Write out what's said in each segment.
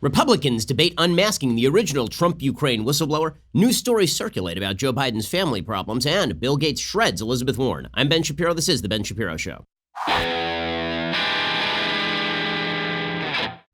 Republicans debate unmasking the original Trump-Ukraine whistleblower, new stories circulate about Joe Biden's family problems, and Bill Gates shreds Elizabeth Warren. I'm Ben Shapiro. This is The Ben Shapiro Show.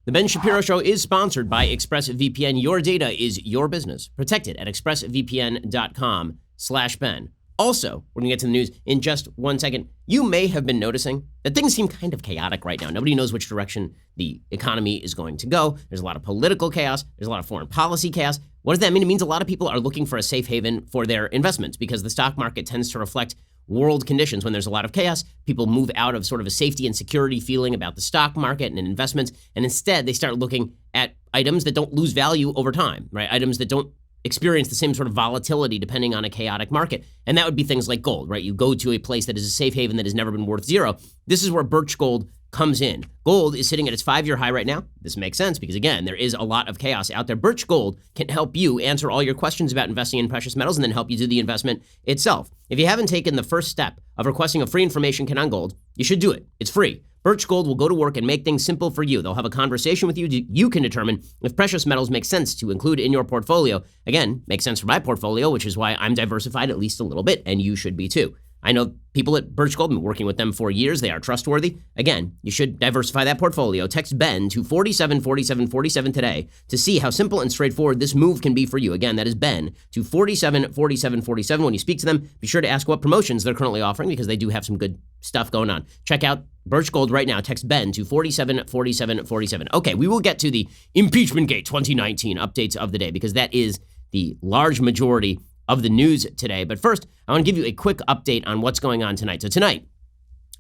The Ben Shapiro Show is sponsored by ExpressVPN. Your data is your business. Protect it at expressvpn.com/Ben. Also, we're going to get to the news in just 1 second. You may have been noticing that things seem kind of chaotic right now. Nobody knows which direction the economy is going to go. There's a lot of political chaos. There's a lot of foreign policy chaos. What does that mean? It means a lot of people are looking for a safe haven for their investments because the stock market tends to reflect world conditions. When there's a lot of chaos, people move out of sort of a safety and security feeling about the stock market and investments, and instead they start looking at items that don't lose value over time, right? Items that don't experience the same sort of volatility depending on a chaotic market. And that would be things like gold, right? You go to a place that is a safe haven that has never been worth zero. This is where Birch Gold comes in. Gold is sitting at its 5-year high right now. This makes sense because, again, there is a lot of chaos out there. Birch Gold can help you answer all your questions about investing in precious metals and then help you do the investment itself. If you haven't taken the first step of requesting a free information kit on gold, you should do it. It's free. Birch Gold will go to work and make things simple for you. They'll have a conversation with you. You can determine if precious metals make sense to include in your portfolio. Again, makes sense for my portfolio, which is why I'm diversified at least a little bit, and you should be too. I know people at Birch Gold. I've been working with them for years. They are trustworthy. Again, you should diversify that portfolio. Text Ben to 474747 today to see how simple and straightforward this move can be for you. Again, that is Ben to 474747. When you speak to them, be sure to ask what promotions they're currently offering because they do have some good stuff going on. Check out Birch Gold right now. Text Ben to 474747. Okay, we will get to the Impeachment Gate 2019 updates of the day because that is the large majority of the news today. But first, I want to give you a quick update on what's going on tonight. So tonight,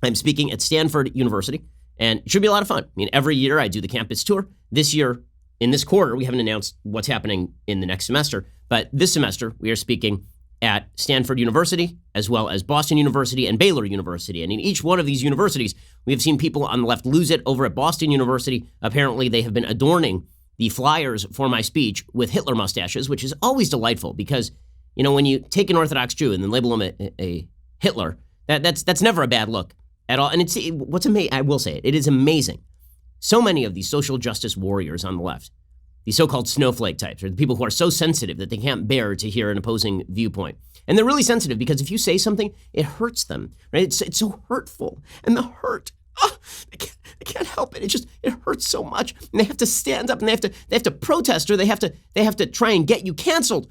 I'm speaking at Stanford University, and it should be a lot of fun. I mean, every year I do the campus tour. This year, in this quarter, we haven't announced what's happening in the next semester, but this semester we are speaking at Stanford University, as well as Boston University and Baylor University. And in each one of these universities, we have seen people on the left lose it. Over at Boston University, apparently they have been adorning the flyers for my speech with Hitler mustaches, which is always delightful because, you know, when you take an Orthodox Jew and then label him a Hitler, that's never a bad look at all. And it's what's amazing. I will say it. It is amazing. So many of these social justice warriors on the left, these so-called snowflake types, or the people who are so sensitive that they can't bear to hear an opposing viewpoint. And they're really sensitive because if you say something, it hurts them, right? It's so hurtful. And the hurt, they can't help it. It hurts so much. And they have to stand up and they have to protest, or they have to try and get you canceled.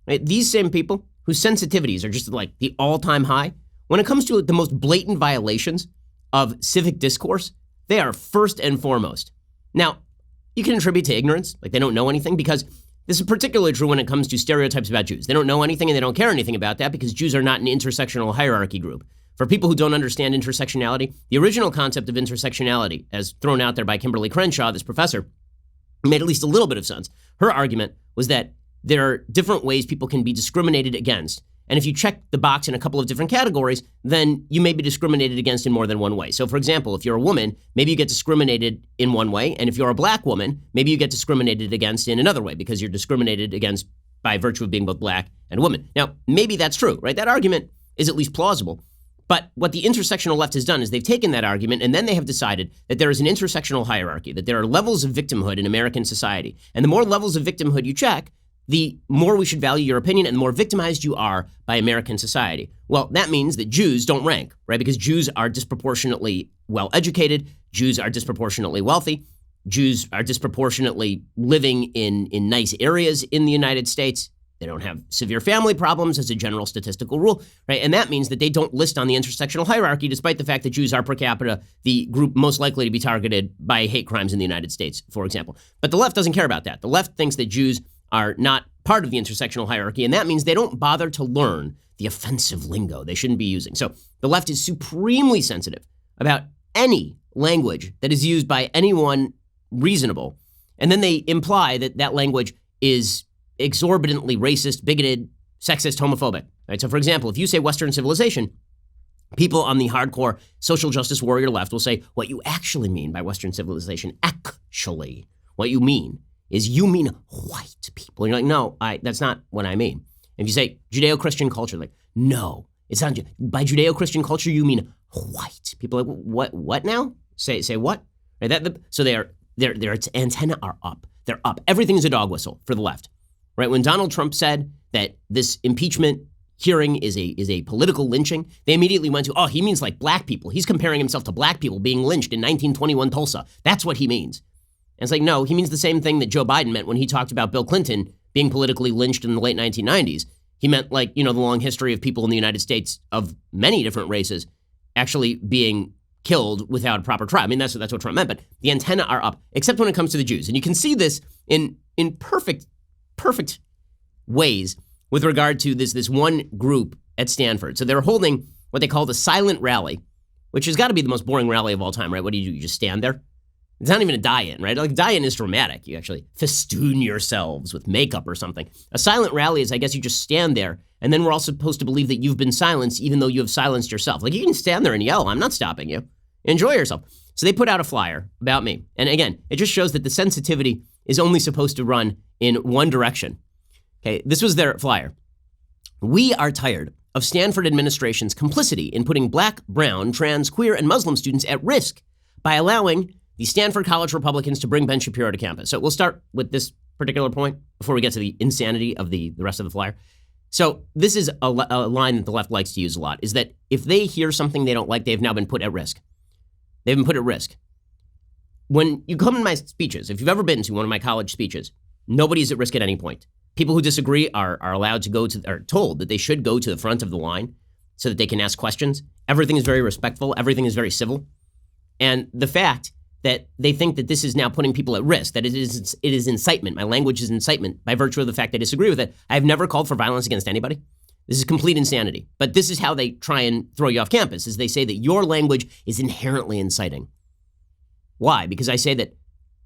Right? These same people whose sensitivities are just like the all-time high, when it comes to the most blatant violations of civic discourse, they are first and foremost. Now, you can attribute to ignorance, like they don't know anything, because this is particularly true when it comes to stereotypes about Jews. They don't know anything and they don't care anything about that because Jews are not an intersectional hierarchy group. For people who don't understand intersectionality, the original concept of intersectionality, as thrown out there by Kimberly Crenshaw, this professor, made at least a little bit of sense. Her argument was that there are different ways people can be discriminated against. And if you check the box in a couple of different categories, then you may be discriminated against in more than one way. So for example, if you're a woman, maybe you get discriminated in one way. And if you're a black woman, maybe you get discriminated against in another way because you're discriminated against by virtue of being both black and a woman. Now, maybe that's true, right? That argument is at least plausible. But what the intersectional left has done is they've taken that argument and then they have decided that there is an intersectional hierarchy, that there are levels of victimhood in American society. And the more levels of victimhood you check, the more we should value your opinion and the more victimized you are by American society. Well, that means that Jews don't rank, right? Because Jews are disproportionately well-educated, Jews are disproportionately wealthy, Jews are disproportionately living in nice areas in the United States. They don't have severe family problems as a general statistical rule, right? And that means that they don't list on the intersectional hierarchy, despite the fact that Jews are per capita the group most likely to be targeted by hate crimes in the United States, for example. But the left doesn't care about that. The left thinks that Jews are not part of the intersectional hierarchy, and that means they don't bother to learn the offensive lingo they shouldn't be using. So the left is supremely sensitive about any language that is used by anyone reasonable, and then they imply that that language is exorbitantly racist, bigoted, sexist, homophobic. Right? So for example, if you say Western civilization, people on the hardcore social justice warrior left will say, what you actually mean by Western civilization, actually, what you mean is you mean white people. And you're like, no, that's not what I mean. If you say Judeo-Christian culture, like, no, it's not. By Judeo-Christian culture, you mean white. People are like, what now? Say what? Right? So their antenna are up. They're up. Everything's a dog whistle for the left, right? When Donald Trump said that this impeachment hearing is a political lynching, they immediately went to, oh, he means like black people. He's comparing himself to black people being lynched in 1921 Tulsa. That's what he means. And it's like, no, he means the same thing that Joe Biden meant when he talked about Bill Clinton being politically lynched in the late 1990s. He meant like, the long history of people in the United States of many different races actually being killed without a proper trial. I mean, that's what Trump meant, but the antennae are up, except when it comes to the Jews. And you can see this in perfect ways with regard to this one group at Stanford. So they're holding what they call the silent rally, which has got to be the most boring rally of all time, right? What do? You just stand there? It's not even a die-in, right? Like, die-in is dramatic. You actually festoon yourselves with makeup or something. A silent rally is, I guess, you just stand there, and then we're all supposed to believe that you've been silenced, even though you have silenced yourself. Like, you can stand there and yell. I'm not stopping you. Enjoy yourself. So they put out a flyer about me. And again, it just shows that the sensitivity is only supposed to run in one direction. Okay, this was their flyer. We are tired of Stanford administration's complicity in putting black, brown, trans, queer, and Muslim students at risk by allowing the Stanford College Republicans to bring Ben Shapiro to campus. So we'll start with this particular point before we get to the insanity of the rest of the flyer. So this is a line that the left likes to use a lot, is that if they hear something they don't like, they've now been put at risk. They've been put at risk. When you come to my speeches, if you've ever been to one of my college speeches, nobody's at risk at any point. People who disagree are allowed to are told that they should go to the front of the line so that they can ask questions. Everything is very respectful. Everything is very civil. And the fact that they think that this is now putting people at risk, that it is incitement. My language is incitement by virtue of the fact that I disagree with it. I've never called for violence against anybody. This is complete insanity. But this is how they try and throw you off campus, is they say that your language is inherently inciting. Why? Because I say that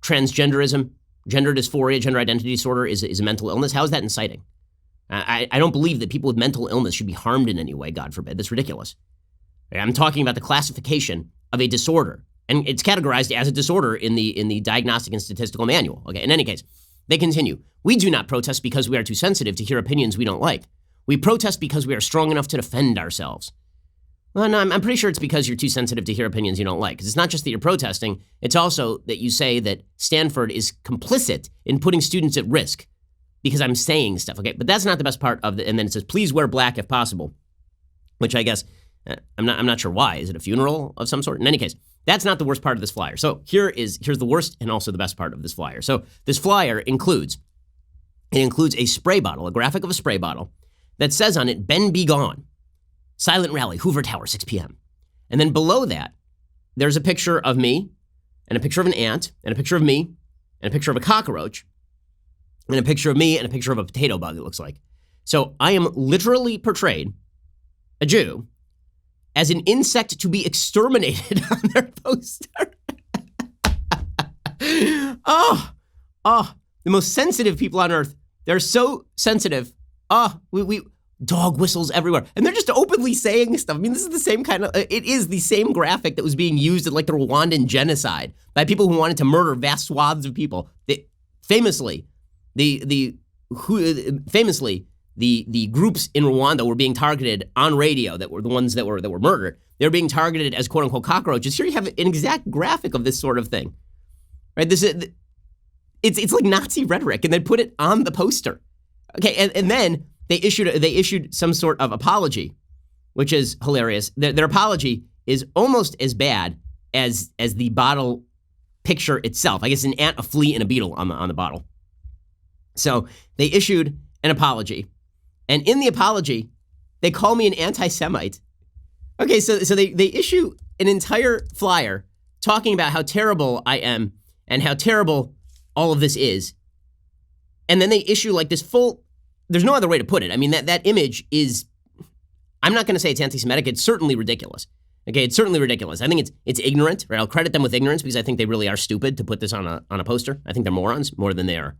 transgenderism, gender dysphoria, gender identity disorder is a mental illness. How is that inciting? I don't believe that people with mental illness should be harmed in any way, God forbid. That's ridiculous. I'm talking about the classification of a disorder. And it's categorized as a disorder in the Diagnostic and Statistical Manual. Okay, in any case, they continue. We do not protest because we are too sensitive to hear opinions we don't like. We protest because we are strong enough to defend ourselves. Well, no, I'm pretty sure it's because you're too sensitive to hear opinions you don't like. Because it's not just that you're protesting, it's also that you say that Stanford is complicit in putting students at risk because I'm saying stuff, okay? But that's not the best part of it. And then it says, please wear black if possible, which I guess, I'm not sure why. Is it a funeral of some sort? In any case, that's not the worst part of this flyer. So here's the worst and also the best part of this flyer. So this flyer includes a spray bottle, a graphic of a spray bottle that says on it, Ben be gone. Silent rally, Hoover Tower, 6 p.m. And then below that, there's a picture of me and a picture of an ant and a picture of me and a picture of a cockroach and a picture of me and a picture of a potato bug, it looks like. So I am literally portrayed, a Jew, as an insect to be exterminated on their poster. The most sensitive people on earth. They're so sensitive. We dog whistles everywhere. And they're just openly saying stuff. I mean, this is the same it is the same graphic that was being used at like the Rwandan genocide by people who wanted to murder vast swaths of people. Famously, the groups in Rwanda were being targeted on radio that were the ones that were murdered. They were being targeted as quote unquote cockroaches. Here you have an exact graphic of this sort of thing, right? It's like Nazi rhetoric, and they put it on the poster. Okay, and then they issued some sort of apology, which is hilarious. Their apology is almost as bad as the bottle picture itself. I guess an ant, a flea, and a beetle on the bottle. So they issued an apology. And in the apology, they call me an anti-Semite. Okay, so they issue an entire flyer talking about how terrible I am and how terrible all of this is. And then they issue like this full, there's no other way to put it. I mean, that image is, I'm not going to say it's anti-Semitic. It's certainly ridiculous. Okay, it's certainly ridiculous. I think it's ignorant, right? I'll credit them with ignorance because I think they really are stupid to put this on a poster. I think they're morons more than they are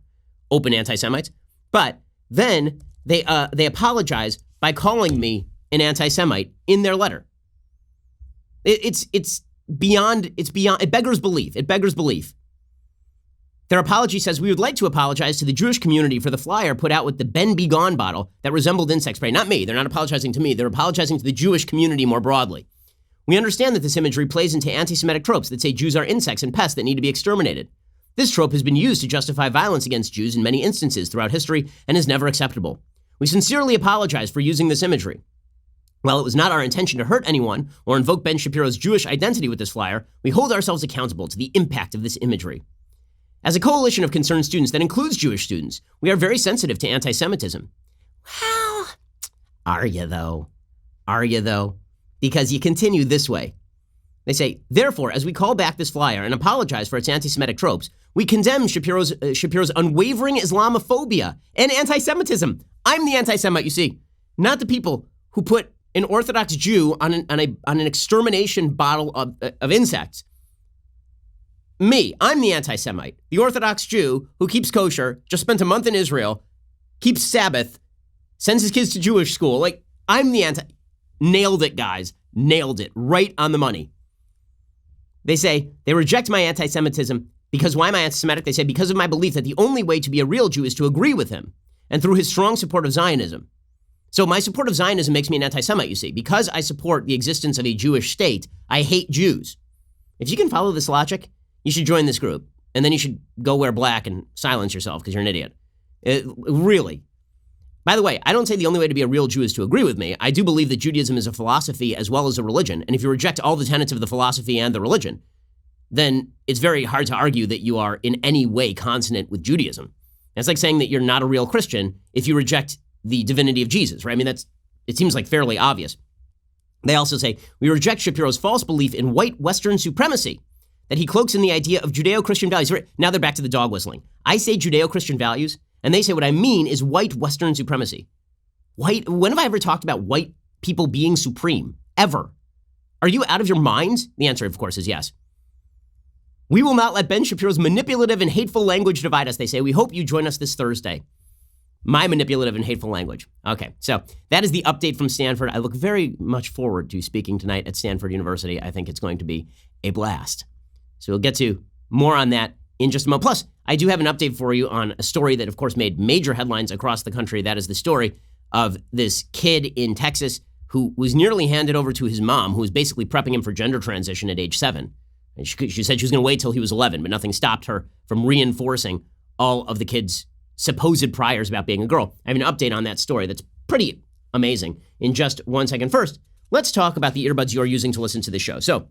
open anti-Semites. But then they apologize by calling me an anti-Semite in their letter. It beggars belief. It beggars belief. Their apology says, we would like to apologize to the Jewish community for the flyer put out with the Ben Be Gone bottle that resembled insect spray. Not me. They're not apologizing to me. They're apologizing to the Jewish community more broadly. We understand that this imagery plays into anti-Semitic tropes that say Jews are insects and pests that need to be exterminated. This trope has been used to justify violence against Jews in many instances throughout history and is never acceptable. We sincerely apologize for using this imagery. While it was not our intention to hurt anyone or invoke Ben Shapiro's Jewish identity with this flyer, we hold ourselves accountable to the impact of this imagery. As a coalition of concerned students that includes Jewish students, we are very sensitive to anti-Semitism. Well, are you though? Are you though? Because you continue this way. They say, therefore, as we call back this flyer and apologize for its anti-Semitic tropes, we condemn Shapiro's unwavering Islamophobia and anti-Semitism. I'm the anti-Semite, you see, not the people who put an Orthodox Jew on an extermination bottle of insects. Me, I'm the anti-Semite, the Orthodox Jew who keeps kosher, just spent a month in Israel, keeps Sabbath, sends his kids to Jewish school. Like, I'm the Nailed it, guys. Nailed it. Right on the money. They say they reject my anti-Semitism because why am I anti-Semitic? They say because of my belief that the only way to be a real Jew is to agree with him and through his strong support of Zionism. So my support of Zionism makes me an anti-Semite, you see. Because I support the existence of a Jewish state, I hate Jews. If you can follow this logic, you should join this group. And then you should go wear black and silence yourself because you're an idiot. Really. By the way, I don't say the only way to be a real Jew is to agree with me. I do believe that Judaism is a philosophy as well as a religion. And if you reject all the tenets of the philosophy and the religion, then it's very hard to argue that you are in any way consonant with Judaism. It's like saying that you're not a real Christian if you reject the divinity of Jesus, right? I mean, it seems like fairly obvious. They also say, we reject Shapiro's false belief in white Western supremacy, that he cloaks in the idea of Judeo-Christian values. Now they're back to the dog whistling. I say Judeo-Christian values, and they say what I mean is white Western supremacy. When have I ever talked about white people being supreme? Ever? Are you out of your minds? The answer, of course, is yes. We will not let Ben Shapiro's manipulative and hateful language divide us, they say. We hope you join us this Thursday. My manipulative and hateful language. Okay, so that is the update from Stanford. I look very much forward to speaking tonight at Stanford University. I think it's going to be a blast. So we'll get to more on that in just a moment. Plus, I do have an update for you on a story that, of course, made major headlines across the country. That is the story of this kid in Texas who was nearly handed over to his mom, who was basically prepping him for gender transition at age 7. And she said she was going to wait till he was 11, but nothing stopped her from reinforcing all of the kid's supposed priors about being a girl. I have an update on that story that's pretty amazing in just 1 second. First, let's talk about the earbuds you're using to listen to the show. So,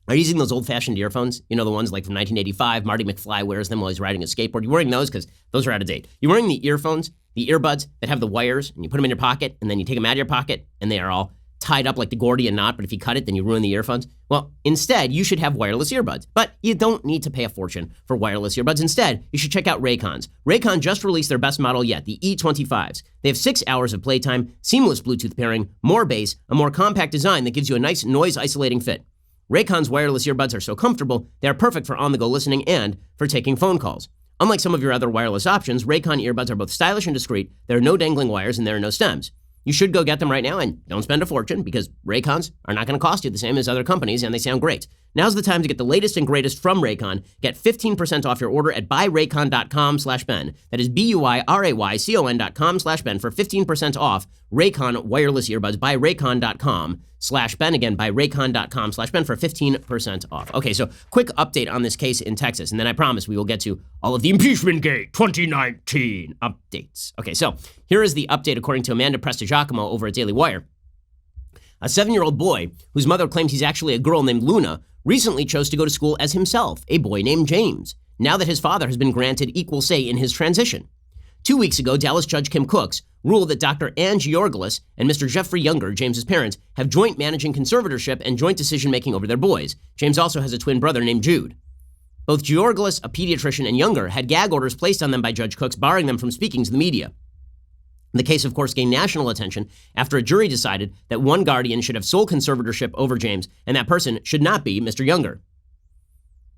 are you using those old-fashioned earphones? You know, the ones like from 1985, Marty McFly wears them while he's riding a skateboard. You're wearing those because those are out of date. You're wearing the earphones, the earbuds that have the wires, and you put them in your pocket, and then you take them out of your pocket, and they are all tied up like the Gordian knot, but if you cut it, then you ruin the earphones. Well, instead, you should have wireless earbuds. But you don't need to pay a fortune for wireless earbuds. Instead, you should check out Raycon's. Raycon just released their best model yet, the E25s. They have 6 hours of playtime, seamless Bluetooth pairing, more bass, a more compact design that gives you a nice noise-isolating fit. Raycon's wireless earbuds are so comfortable, they are perfect for on-the-go listening and for taking phone calls. Unlike some of your other wireless options, Raycon earbuds are both stylish and discreet. There are no dangling wires and there are no stems. You should go get them right now and don't spend a fortune because Raycons are not going to cost you the same as other companies and they sound great. Now's the time to get the latest and greatest from Raycon. Get 15% off your order at buyraycon.com/Ben. That is BUYRAYCON.com/Ben for 15% off Raycon wireless earbuds. Buyraycon.com/Ben. Again, buyraycon.com/Ben for 15% off. Okay, so quick update on this case in Texas, and then I promise we will get to all of the Impeachment Gate 2019 updates. Okay, so here is the update according to Amanda Prestigiacomo over at Daily Wire. A 7-year-old boy, whose mother claims he's actually a girl named Luna, recently chose to go to school as himself, a boy named James, now that his father has been granted equal say in his transition. 2 weeks ago, Dallas Judge Kim Cooks ruled that Dr. Ann Georgelas and Mr. Jeffrey Younger, James's parents, have joint managing conservatorship and joint decision-making over their boys. James also has a twin brother named Jude. Both Georgelas, a pediatrician, and Younger had gag orders placed on them by Judge Cooks, barring them from speaking to the media. The case, of course, gained national attention after a jury decided that one guardian should have sole conservatorship over James, and that person should not be Mr. Younger.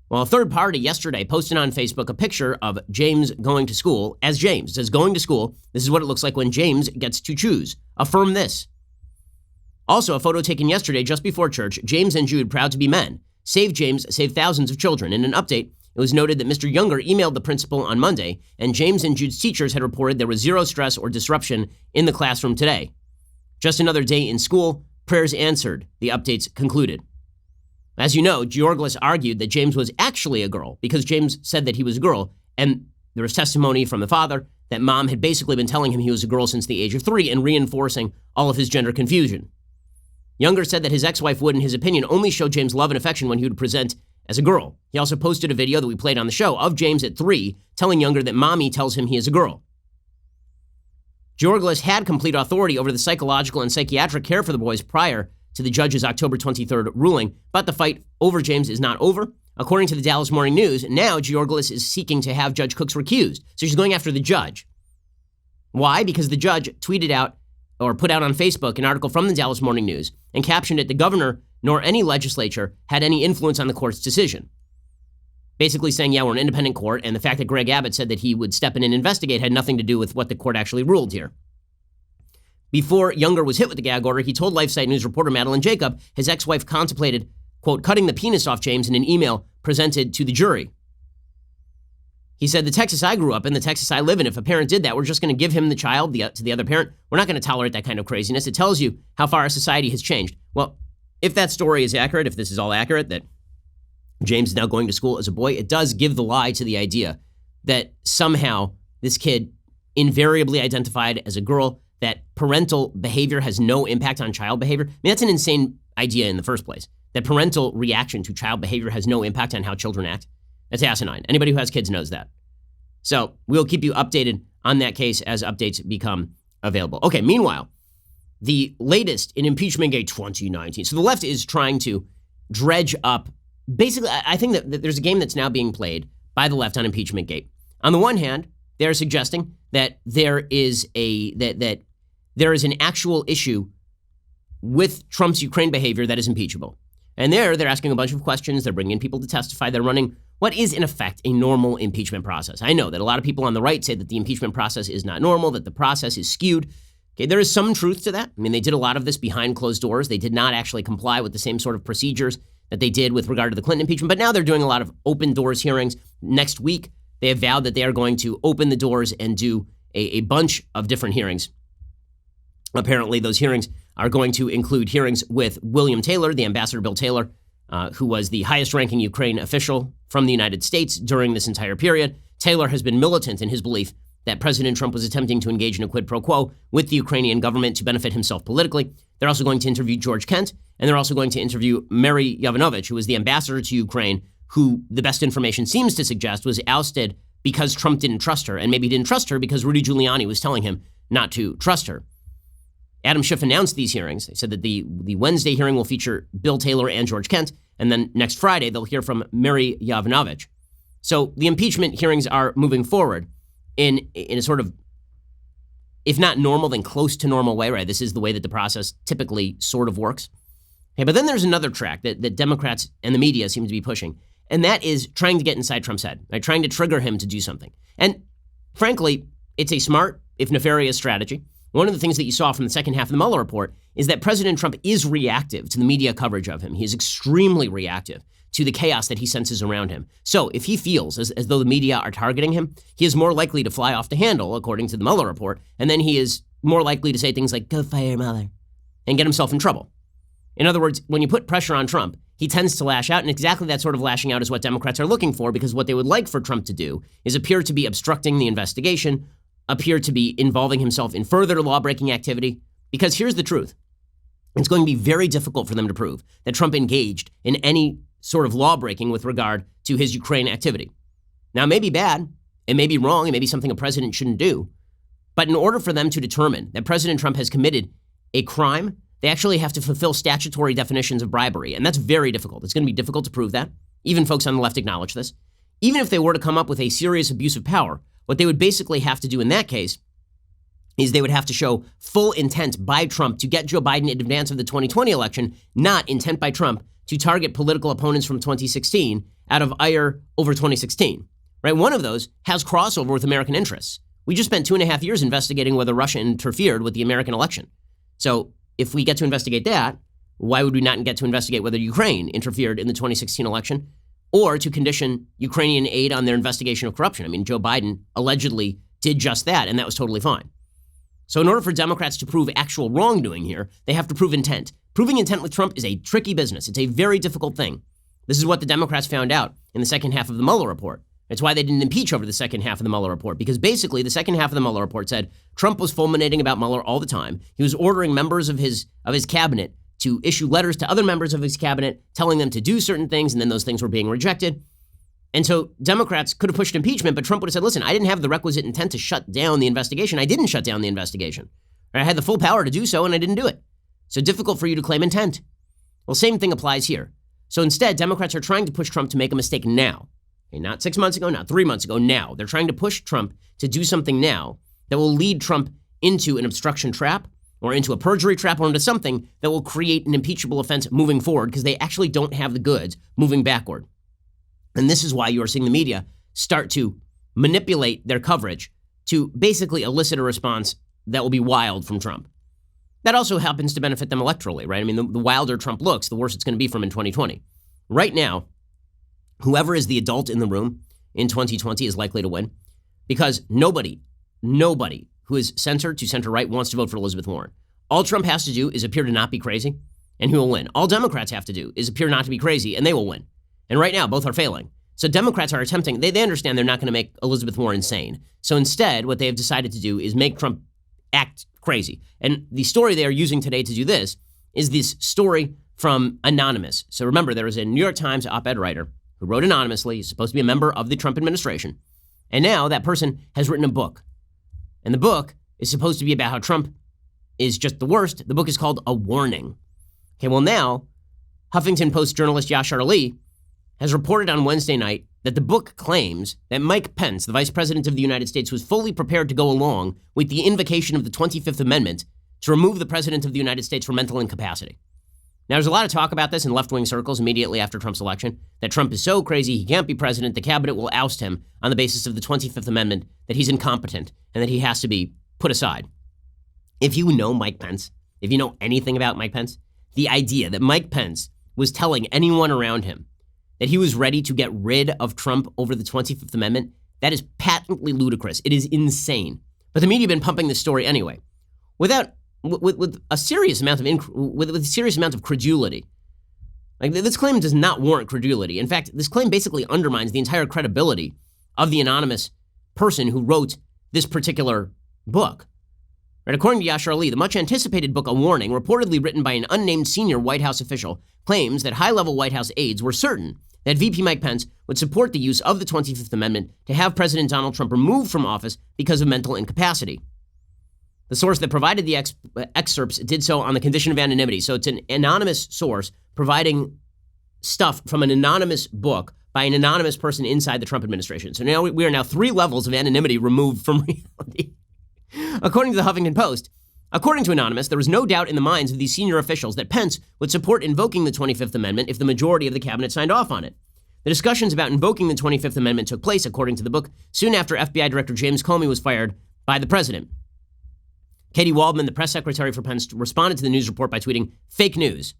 Well, a third party yesterday posted on Facebook a picture of James going to school as James. It says, going to school, this is what it looks like when James gets to choose. Affirm this. Also, a photo taken yesterday just before church, James and Jude proud to be men. Save James, save thousands of children. In an update, it was noted that Mr. Younger emailed the principal on Monday, and James and Jude's teachers had reported there was zero stress or disruption in the classroom today. Just another day in school, prayers answered, the updates concluded. As you know, Georglis argued that James was actually a girl because James said that he was a girl, and there was testimony from the father that mom had basically been telling him he was a girl since the age of 3 and reinforcing all of his gender confusion. Younger said that his ex-wife would, in his opinion, only show James love and affection when he would present as a girl. He also posted a video that we played on the show of James at 3 telling Younger that mommy tells him he is a girl. Georglis had complete authority over the psychological and psychiatric care for the boys prior to the judge's October 23rd ruling, but the fight over James is not over. According to the Dallas Morning News, now Georglis is seeking to have Judge Cooks recused. So she's going after the judge. Why? Because the judge tweeted out or put out on Facebook an article from the Dallas Morning News and captioned it, "The governor nor any legislature had any influence on the court's decision." Basically saying, yeah, we're an independent court, and the fact that Greg Abbott said that he would step in and investigate had nothing to do with what the court actually ruled here. Before Younger was hit with the gag order, he told LifeSite News reporter Madeline Jacob his ex-wife contemplated, quote, cutting the penis off James in an email presented to the jury. He said, the Texas I grew up in, the Texas I live in, if a parent did that, we're just going to give him the child to the other parent. We're not going to tolerate that kind of craziness. It tells you how far our society has changed. Well, if that story is accurate, if this is all accurate, that James is now going to school as a boy, it does give the lie to the idea that somehow this kid invariably identified as a girl, that parental behavior has no impact on child behavior. I mean, that's an insane idea in the first place, that parental reaction to child behavior has no impact on how children act. That's asinine. Anybody who has kids knows that. So we'll keep you updated on that case as updates become available. Okay, meanwhile, the latest in Impeachment-gate 2019. So the left is trying to dredge up, basically, I think that there's a game that's now being played by the left on Impeachment-gate. On the one hand, they're suggesting that there is an actual issue with Trump's Ukraine behavior that is impeachable. And they're asking a bunch of questions. They're bringing in people to testify. They're running what is, in effect, a normal impeachment process. I know that a lot of people on the right say that the impeachment process is not normal, that the process is skewed. Okay, there is some truth to that. I mean, they did a lot of this behind closed doors. They did not actually comply with the same sort of procedures that they did with regard to the Clinton impeachment. But now they're doing a lot of open doors hearings. Next week, they have vowed that they are going to open the doors and do a bunch of different hearings. Apparently, those hearings are going to include hearings with William Taylor, the Ambassador Bill Taylor, who was the highest-ranking Ukraine official from the United States during this entire period. Taylor has been militant in his belief that President Trump was attempting to engage in a quid pro quo with the Ukrainian government to benefit himself politically. They're also going to interview George Kent, and they're also going to interview Mary Yovanovitch, who was the ambassador to Ukraine, who the best information seems to suggest was ousted because Trump didn't trust her, and maybe he didn't trust her because Rudy Giuliani was telling him not to trust her. Adam Schiff announced these hearings. They said that the Wednesday hearing will feature Bill Taylor and George Kent, and then next Friday they'll hear from Mary Yovanovitch. So the impeachment hearings are moving forward in a sort of, if not normal, then close to normal way, right? This is the way that the process typically sort of works. Okay, but then there's another track that Democrats and the media seem to be pushing, and that is trying to get inside Trump's head, right? Trying to trigger him to do something. And frankly, it's a smart, if nefarious, strategy. One of the things that you saw from the second half of the Mueller report is that President Trump is reactive to the media coverage of him. He is extremely reactive to the chaos that he senses around him. So if he feels as though the media are targeting him, he is more likely to fly off the handle, according to the Mueller report, and then he is more likely to say things like, go fire Mueller, and get himself in trouble. In other words, when you put pressure on Trump, he tends to lash out, and exactly that sort of lashing out is what Democrats are looking for, because what they would like for Trump to do is appear to be obstructing the investigation, appear to be involving himself in further law-breaking activity, because here's the truth. It's going to be very difficult for them to prove that Trump engaged in any sort of law-breaking with regard to his Ukraine activity. Now, it may be bad, it may be wrong, it may be something a president shouldn't do, but in order for them to determine that President Trump has committed a crime, they actually have to fulfill statutory definitions of bribery, and that's very difficult. It's going to be difficult to prove that. Even folks on the left acknowledge this. Even if they were to come up with a serious abuse of power, what they would basically have to do in that case is they would have to show full intent by Trump to get Joe Biden in advance of the 2020 election, not intent by Trump to target political opponents from 2016 out of ire over 2016, right? One of those has crossover with American interests. We just spent 2.5 years investigating whether Russia interfered with the American election. So if we get to investigate that, why would we not get to investigate whether Ukraine interfered in the 2016 election or to condition Ukrainian aid on their investigation of corruption? I mean, Joe Biden allegedly did just that, and that was totally fine. So in order for Democrats to prove actual wrongdoing here, they have to prove intent. Proving intent with Trump is a tricky business. It's a very difficult thing. This is what the Democrats found out in the second half of the Mueller report. It's why they didn't impeach over the second half of the Mueller report, because basically the second half of the Mueller report said Trump was fulminating about Mueller all the time. He was ordering members of his cabinet to issue letters to other members of his cabinet telling them to do certain things, and then those things were being rejected. And so Democrats could have pushed impeachment, but Trump would have said, listen, I didn't have the requisite intent to shut down the investigation. I didn't shut down the investigation. I had the full power to do so, and I didn't do it. So difficult for you to claim intent. Well, same thing applies here. So instead, Democrats are trying to push Trump to make a mistake now. Okay, not 6 months ago, not 3 months ago, now. They're trying to push Trump to do something now that will lead Trump into an obstruction trap or into a perjury trap or into something that will create an impeachable offense moving forward, because they actually don't have the goods moving backward. And this is why you are seeing the media start to manipulate their coverage to basically elicit a response that will be wild from Trump. That also happens to benefit them electorally, right? I mean, the wilder Trump looks, the worse it's going to be for him in 2020. Right now, whoever is the adult in the room in 2020 is likely to win, because nobody who is center to center right wants to vote for Elizabeth Warren. All Trump has to do is appear to not be crazy, and he will win. All Democrats have to do is appear not to be crazy, and they will win. And right now, both are failing. So Democrats are attempting, they understand they're not going to make Elizabeth Warren insane. So instead, what they have decided to do is make Trump act crazy. And the story they are using today to do this is this story from Anonymous. So remember, there was a New York Times op-ed writer who wrote anonymously. He's supposed to be a member of the Trump administration. And now that person has written a book. And the book is supposed to be about how Trump is just the worst. The book is called A Warning. Okay, well now, Huffington Post journalist Yashar Ali has reported on Wednesday night that the book claims that Mike Pence, the Vice President of the United States, was fully prepared to go along with the invocation of the 25th Amendment to remove the President of the United States for mental incapacity. Now, there's a lot of talk about this in left-wing circles immediately after Trump's election, that Trump is so crazy he can't be president, the cabinet will oust him on the basis of the 25th Amendment, that he's incompetent and that he has to be put aside. If you know Mike Pence, if you know anything about Mike Pence, the idea that Mike Pence was telling anyone around him that he was ready to get rid of Trump over the 25th Amendment, that is patently ludicrous. It is insane. But the media have been pumping this story anyway, with a serious amount of credulity. Like, this claim does not warrant credulity. In fact, this claim basically undermines the entire credibility of the anonymous person who wrote this particular book. Right, according to Yashar Ali, the much-anticipated book, A Warning, reportedly written by an unnamed senior White House official, claims that high-level White House aides were certain that VP Mike Pence would support the use of the 25th Amendment to have President Donald Trump removed from office because of mental incapacity. The source that provided the excerpts did so on the condition of anonymity. So it's an anonymous source providing stuff from an anonymous book by an anonymous person inside the Trump administration. So now we are now 3 levels of anonymity removed from reality. According to the Huffington Post, according to Anonymous, there was no doubt in the minds of these senior officials that Pence would support invoking the 25th Amendment if the majority of the cabinet signed off on it. The discussions about invoking the 25th Amendment took place, according to the book, soon after FBI Director James Comey was fired by the president. Katie Waldman, the press secretary for Pence, responded to the news report by tweeting, "Fake news."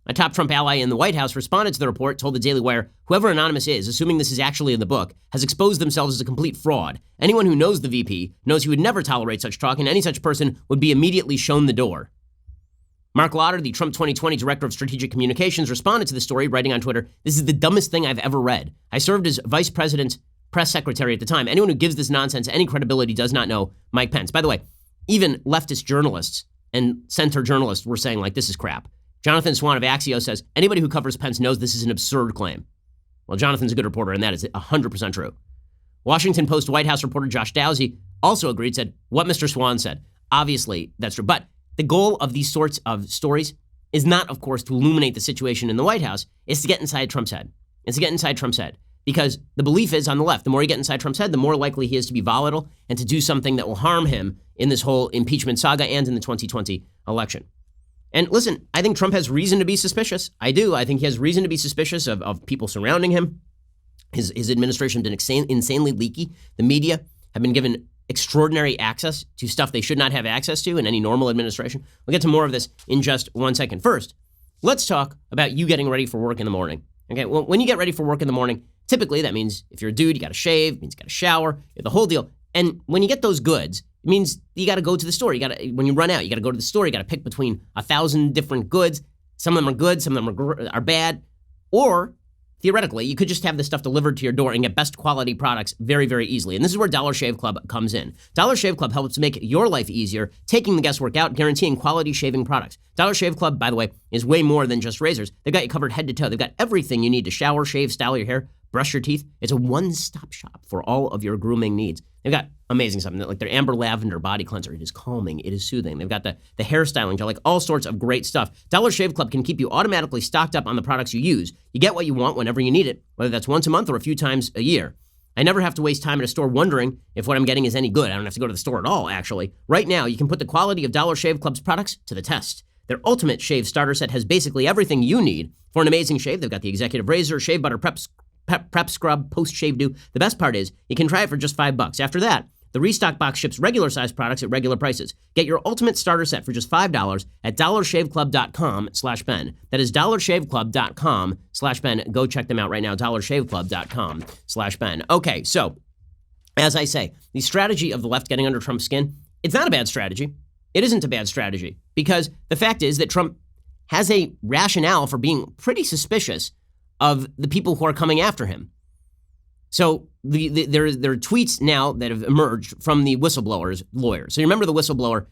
A top Trump ally in the White House responded to the report, told the Daily Wire, "Whoever Anonymous is, assuming this is actually in the book, has exposed themselves as a complete fraud. Anyone who knows the VP knows he would never tolerate such talk, and any such person would be immediately shown the door." Mark Lauder, the Trump 2020 Director of Strategic Communications, responded to the story, writing on Twitter, "This is the dumbest thing I've ever read. I served as Vice President's press secretary at the time. Anyone who gives this nonsense any credibility does not know Mike Pence." By the way, even leftist journalists and center journalists were saying, like, this is crap. Jonathan Swan of Axios says, anybody who covers Pence knows this is an absurd claim. Well, Jonathan's a good reporter, and that is 100% true. Washington Post White House reporter Josh Dowsey also agreed, said, what Mr. Swan said. Obviously, that's true. But the goal of these sorts of stories is not, of course, to illuminate the situation in the White House. It's to get inside Trump's head. It's to get inside Trump's head. Because the belief is on the left, the more you get inside Trump's head, the more likely he is to be volatile and to do something that will harm him in this whole impeachment saga and in the 2020 election. And listen, I think Trump has reason to be suspicious. I do. I think he has reason to be suspicious of people surrounding him. His administration has been insanely leaky. The media have been given extraordinary access to stuff they should not have access to in any normal administration. We'll get to more of this in just 1 second. First, let's talk about you getting ready for work in the morning. Okay, well, when you get ready for work in the morning, typically that means if you're a dude, you got to shave, means you got to shower, the whole deal. And when you get those goods, It means you got to go to the store. When you run out, you got to go to the store. You got to pick between 1,000 different goods. Some of them are good, some of them are bad. Or theoretically, you could just have this stuff delivered to your door and get best quality products very, very easily. And this is where Dollar Shave Club comes in. Dollar Shave Club helps make your life easier, taking the guesswork out, guaranteeing quality shaving products. Dollar Shave Club, by the way, is way more than just razors. They've got you covered head to toe. They've got everything you need to shower, shave, style your hair, brush your teeth. It's a one-stop shop for all of your grooming needs. They've got amazing stuff, like their Amber Lavender Body Cleanser. It is calming. It is soothing. They've got the hairstyling gel, like all sorts of great stuff. Dollar Shave Club can keep you automatically stocked up on the products you use. You get what you want whenever you need it, whether that's once a month or a few times a year. I never have to waste time at a store wondering if what I'm getting is any good. I don't have to go to the store at all, actually. Right now, you can put the quality of Dollar Shave Club's products to the test. Their Ultimate Shave Starter Set has basically everything you need for an amazing shave. They've got the Executive Razor, Shave Butter, Prep Scrub, Post-Shave Dew. The best part is you can try it for just $5. After that, the restock box ships regular-sized products at regular prices. Get your ultimate starter set for just $5 at dollarshaveclub.com/Ben. That is dollarshaveclub.com/Ben. Go check them out right now, dollarshaveclub.com/Ben. Okay, so as I say, the strategy of the left getting under Trump's skin, it's not a bad strategy. It isn't a bad strategy because the fact is that Trump has a rationale for being pretty suspicious of the people who are coming after him. So there are tweets now that have emerged from the whistleblower's lawyer. So you remember the whistleblower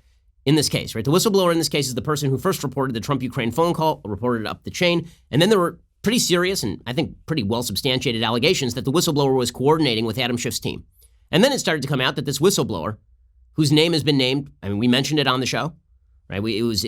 in this case, right? The whistleblower in this case is the person who first reported the Trump-Ukraine phone call, reported it up the chain, and then there were pretty serious and I think pretty well-substantiated allegations that the whistleblower was coordinating with Adam Schiff's team. And then it started to come out that this whistleblower, whose name has been named, I mean, we mentioned it on the show, right? It was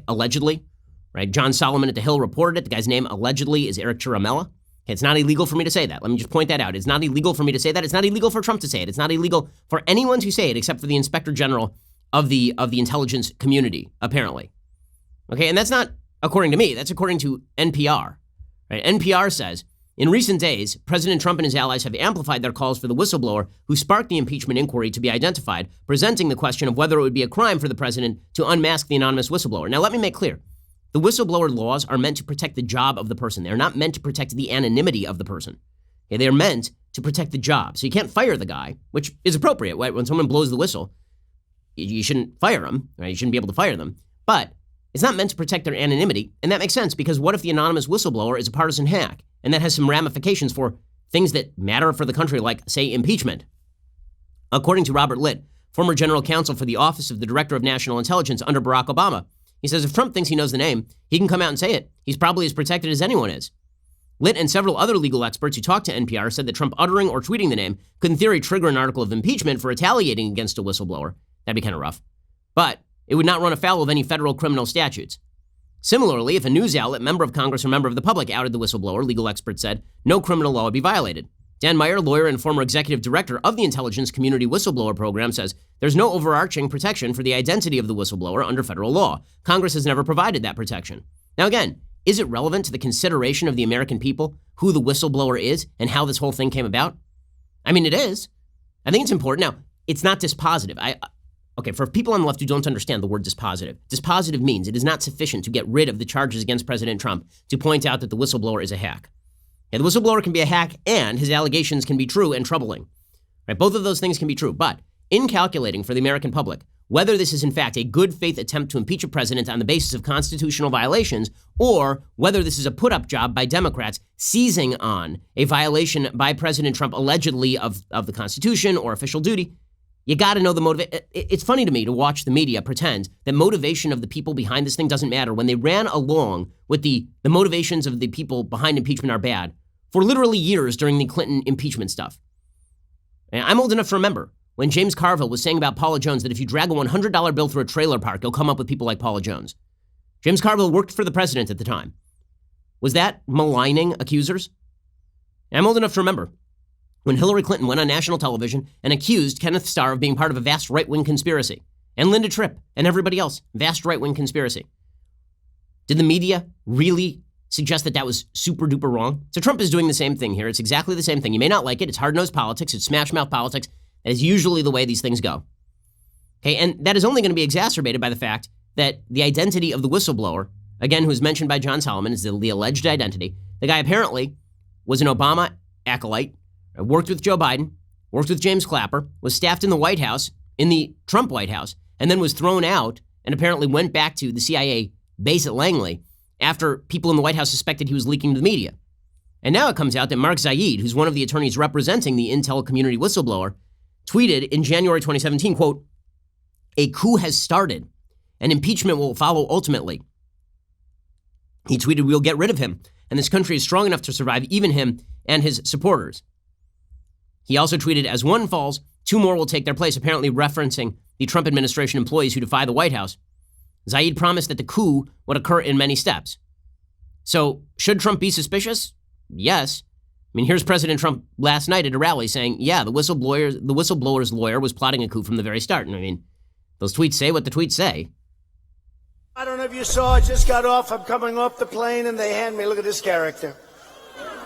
allegedly, right? John Solomon at The Hill reported it. The guy's name allegedly is Eric Chiramella. It's not illegal for me to say that. Let me just point that out. It's not illegal for me to say that. It's not illegal for Trump to say it. It's not illegal for anyone to say it except for the Inspector General of the intelligence community, apparently. Okay, and that's not according to me. That's according to NPR. Right? NPR says, in recent days, President Trump and his allies have amplified their calls for the whistleblower who sparked the impeachment inquiry to be identified, presenting the question of whether it would be a crime for the president to unmask the anonymous whistleblower. Now, let me make clear. The whistleblower laws are meant to protect the job of the person. They're not meant to protect the anonymity of the person. Okay, they're meant to protect the job. So you can't fire the guy, which is appropriate. Right? When someone blows the whistle, you shouldn't fire them. Right? You shouldn't be able to fire them. But it's not meant to protect their anonymity. And that makes sense because what if the anonymous whistleblower is a partisan hack? And that has some ramifications for things that matter for the country, like, say, impeachment. According to Robert Litt, former general counsel for the Office of the Director of National Intelligence under Barack Obama, he says if Trump thinks he knows the name, he can come out and say it. He's probably as protected as anyone is. Litt and several other legal experts who talked to NPR said that Trump uttering or tweeting the name could in theory trigger an article of impeachment for retaliating against a whistleblower. That'd be kind of rough. But it would not run afoul of any federal criminal statutes. Similarly, if a news outlet, member of Congress, or member of the public outed the whistleblower, legal experts said, no criminal law would be violated. Dan Meyer, lawyer and former executive director of the Intelligence Community Whistleblower Program, says there's no overarching protection for the identity of the whistleblower under federal law. Congress has never provided that protection. Now again, is it relevant to the consideration of the American people who the whistleblower is and how this whole thing came about? I mean, it is. I think it's important. Now, it's not dispositive. Okay, for people on the left who don't understand the word dispositive, dispositive means it is not sufficient to get rid of the charges against President Trump to point out that the whistleblower is a hack. And the whistleblower can be a hack and his allegations can be true and troubling. Right? Both of those things can be true. But in calculating for the American public whether this is in fact a good faith attempt to impeach a president on the basis of constitutional violations or whether this is a put-up job by Democrats seizing on a violation by President Trump allegedly of the Constitution or official duty, you got to know the motive. It's funny to me to watch the media pretend that motivation of the people behind this thing doesn't matter when they ran along with the motivations of the people behind impeachment are bad for literally years during the Clinton impeachment stuff. And I'm old enough to remember when James Carville was saying about Paula Jones that if you drag a $100 bill through a trailer park, you'll come up with people like Paula Jones. James Carville worked for the president at the time. Was that maligning accusers? And I'm old enough to remember when Hillary Clinton went on national television and accused Kenneth Starr of being part of a vast right-wing conspiracy, and Linda Tripp and everybody else, vast right-wing conspiracy. Did the media really suggest that that was super duper wrong? So Trump is doing the same thing here. It's exactly the same thing. You may not like it. It's hard-nosed politics. It's smash-mouth politics. That is usually the way these things go. Okay, and that is only going to be exacerbated by the fact that the identity of the whistleblower, again, who is mentioned by John Solomon, is the alleged identity. The guy apparently was an Obama acolyte, worked with Joe Biden, worked with James Clapper, was staffed in the White House in the Trump White House and then was thrown out and apparently went back to the CIA base at Langley after people in the White House suspected he was leaking to the media. And now it comes out that Mark Zaid, who's one of the attorneys representing the intel community whistleblower, tweeted in January 2017, quote, "A coup has started and impeachment will follow ultimately." He tweeted, "We'll get rid of him, and this country is strong enough to survive even him and his supporters." He also tweeted, "As one falls, two more will take their place," apparently referencing the Trump administration employees who defy the White House. Zaid promised that the coup would occur in many steps. So, should Trump be suspicious? Yes. I mean, here's President Trump last night at a rally saying, yeah, the whistleblower's lawyer was plotting a coup from the very start. And I mean, those tweets say what the tweets say. I don't know if you saw, I just got off, I'm coming off the plane, and they hand me, look at this character.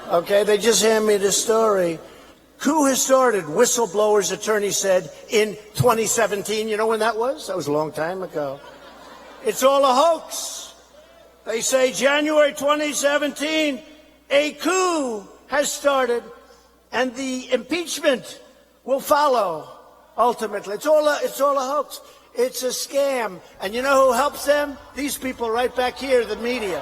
Okay, they just hand me this story. Coup has started, whistleblower's attorney said in 2017. You know when that was? That was a long time ago. It's all a hoax. They say January 2017, a coup has started, and the impeachment will follow, ultimately. It's all a hoax. It's a scam. And you know who helps them? These people right back here, the media.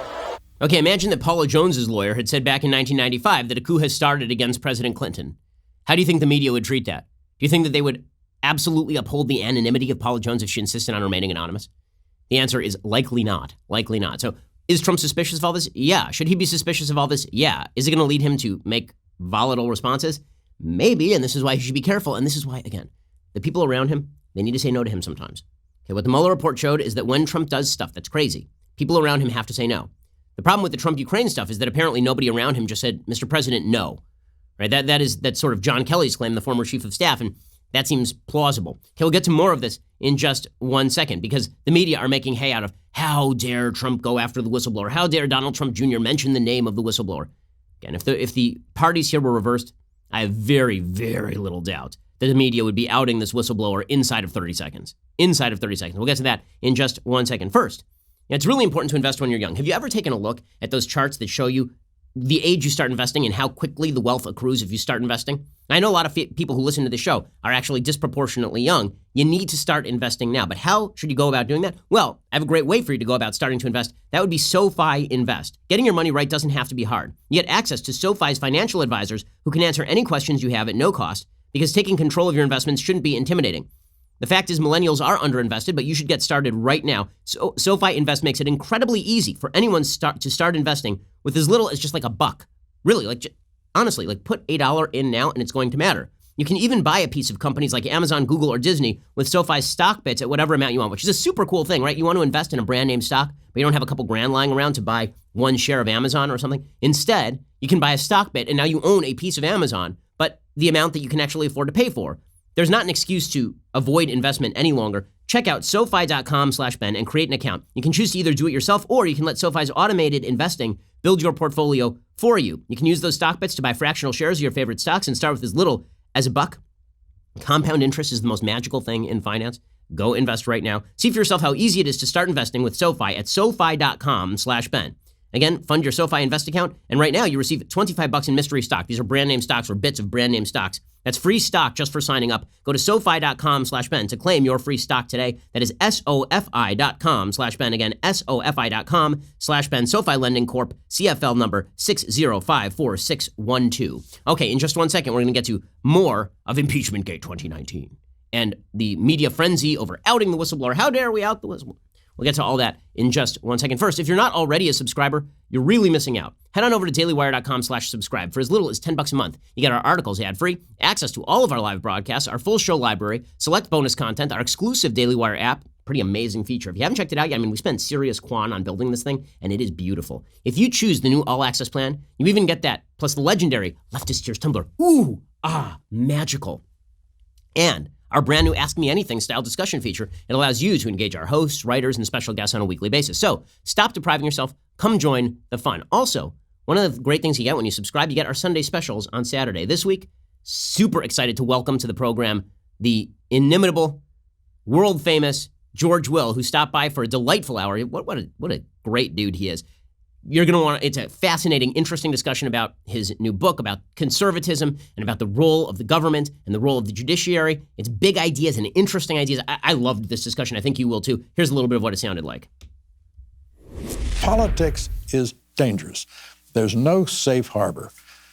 Okay, imagine that Paula Jones's lawyer had said back in 1995 that a coup has started against President Clinton. How do you think the media would treat that? Do you think that they would absolutely uphold the anonymity of Paula Jones if she insisted on remaining anonymous? The answer is likely not. Likely not. So is Trump suspicious of all this? Yeah. Should he be suspicious of all this? Yeah. Is it going to lead him to make volatile responses? Maybe, and this is why he should be careful. And this is why, again, the people around him, they need to say no to him sometimes. Okay, what the Mueller report showed is that when Trump does stuff that's crazy, people around him have to say no. The problem with the Trump Ukraine stuff is that apparently nobody around him just said, Mr. President, no. Right? That's sort of John Kelly's claim, the former chief of staff, and that seems plausible. Okay, we'll get to more of this in just 1 second because the media are making hay out of how dare Trump go after the whistleblower? How dare Donald Trump Jr. mention the name of the whistleblower? Again, if the parties here were reversed, I have very, very little doubt that the media would be outing this whistleblower inside of 30 seconds. Inside of 30 seconds. We'll get to that in just 1 second. First, it's really important to invest when you're young. Have you ever taken a look at those charts that show you the age you start investing and how quickly the wealth accrues if you start investing? I know a lot of people who listen to the show are actually disproportionately young. You need to start investing now. But how should you go about doing that? Well, I have a great way for you to go about starting to invest. That would be SoFi Invest. Getting your money right doesn't have to be hard. You get access to SoFi's financial advisors who can answer any questions you have at no cost because taking control of your investments shouldn't be intimidating. The fact is millennials are underinvested, but you should get started right now. So SoFi Invest makes it incredibly easy for anyone to start investing with as little as just like $1. Really, honestly, put $1 in now and it's going to matter. You can even buy a piece of companies like Amazon, Google, or Disney with SoFi's stock bits at whatever amount you want, which is a super cool thing, right? You want to invest in a brand name stock, but you don't have a couple grand lying around to buy one share of Amazon or something. Instead, you can buy a stock bit and now you own a piece of Amazon, but the amount that you can actually afford to pay for. There's not an excuse to avoid investment any longer. Check out SoFi.com/Ben and create an account. You can choose to either do it yourself or you can let SoFi's automated investing build your portfolio for you. You can use those stock bits to buy fractional shares of your favorite stocks and start with as little as $1. Compound interest is the most magical thing in finance. Go invest right now. See for yourself how easy it is to start investing with SoFi at SoFi.com/Ben. Again, fund your SoFi Invest account, and right now you receive $25 in mystery stock. These are brand name stocks or bits of brand name stocks. That's free stock just for signing up. Go to SoFi.com/Ben to claim your free stock today. That is SoFi.com/Ben. Again, SoFi.com/Ben. SoFi Lending Corp. CFL number 6054612. Okay, in just 1 second, we're going to get to more of Impeachment Gate 2019 and the media frenzy over outing the whistleblower. How dare we out the whistleblower? We'll get to all that in just 1 second. First, if you're not already a subscriber, you're really missing out. Head on over to dailywire.com/subscribe. For as little as $10 a month, you get our articles ad-free, access to all of our live broadcasts, our full show library, select bonus content, our exclusive Daily Wire app. Pretty amazing feature. If you haven't checked it out yet, I mean, we spent serious quan on building this thing, and it is beautiful. If you choose the new all-access plan, you even get that, plus the legendary Leftist Tears Tumblr. Ooh, magical. And our brand new Ask Me Anything style discussion feature. It allows you to engage our hosts, writers, and special guests on a weekly basis. So stop depriving yourself. Come join the fun. Also, one of the great things you get when you subscribe, you get our Sunday specials on Saturday. This week, super excited to welcome to the program the inimitable, world-famous George Will, who stopped by for a delightful hour. What a great dude he is. You're going to want, it's a fascinating, interesting discussion about his new book, about conservatism and about the role of the government and the role of the judiciary. It's big ideas and interesting ideas. I loved this discussion. I think you will too. Here's a little bit of what it sounded like. Politics is dangerous. There's no safe harbor.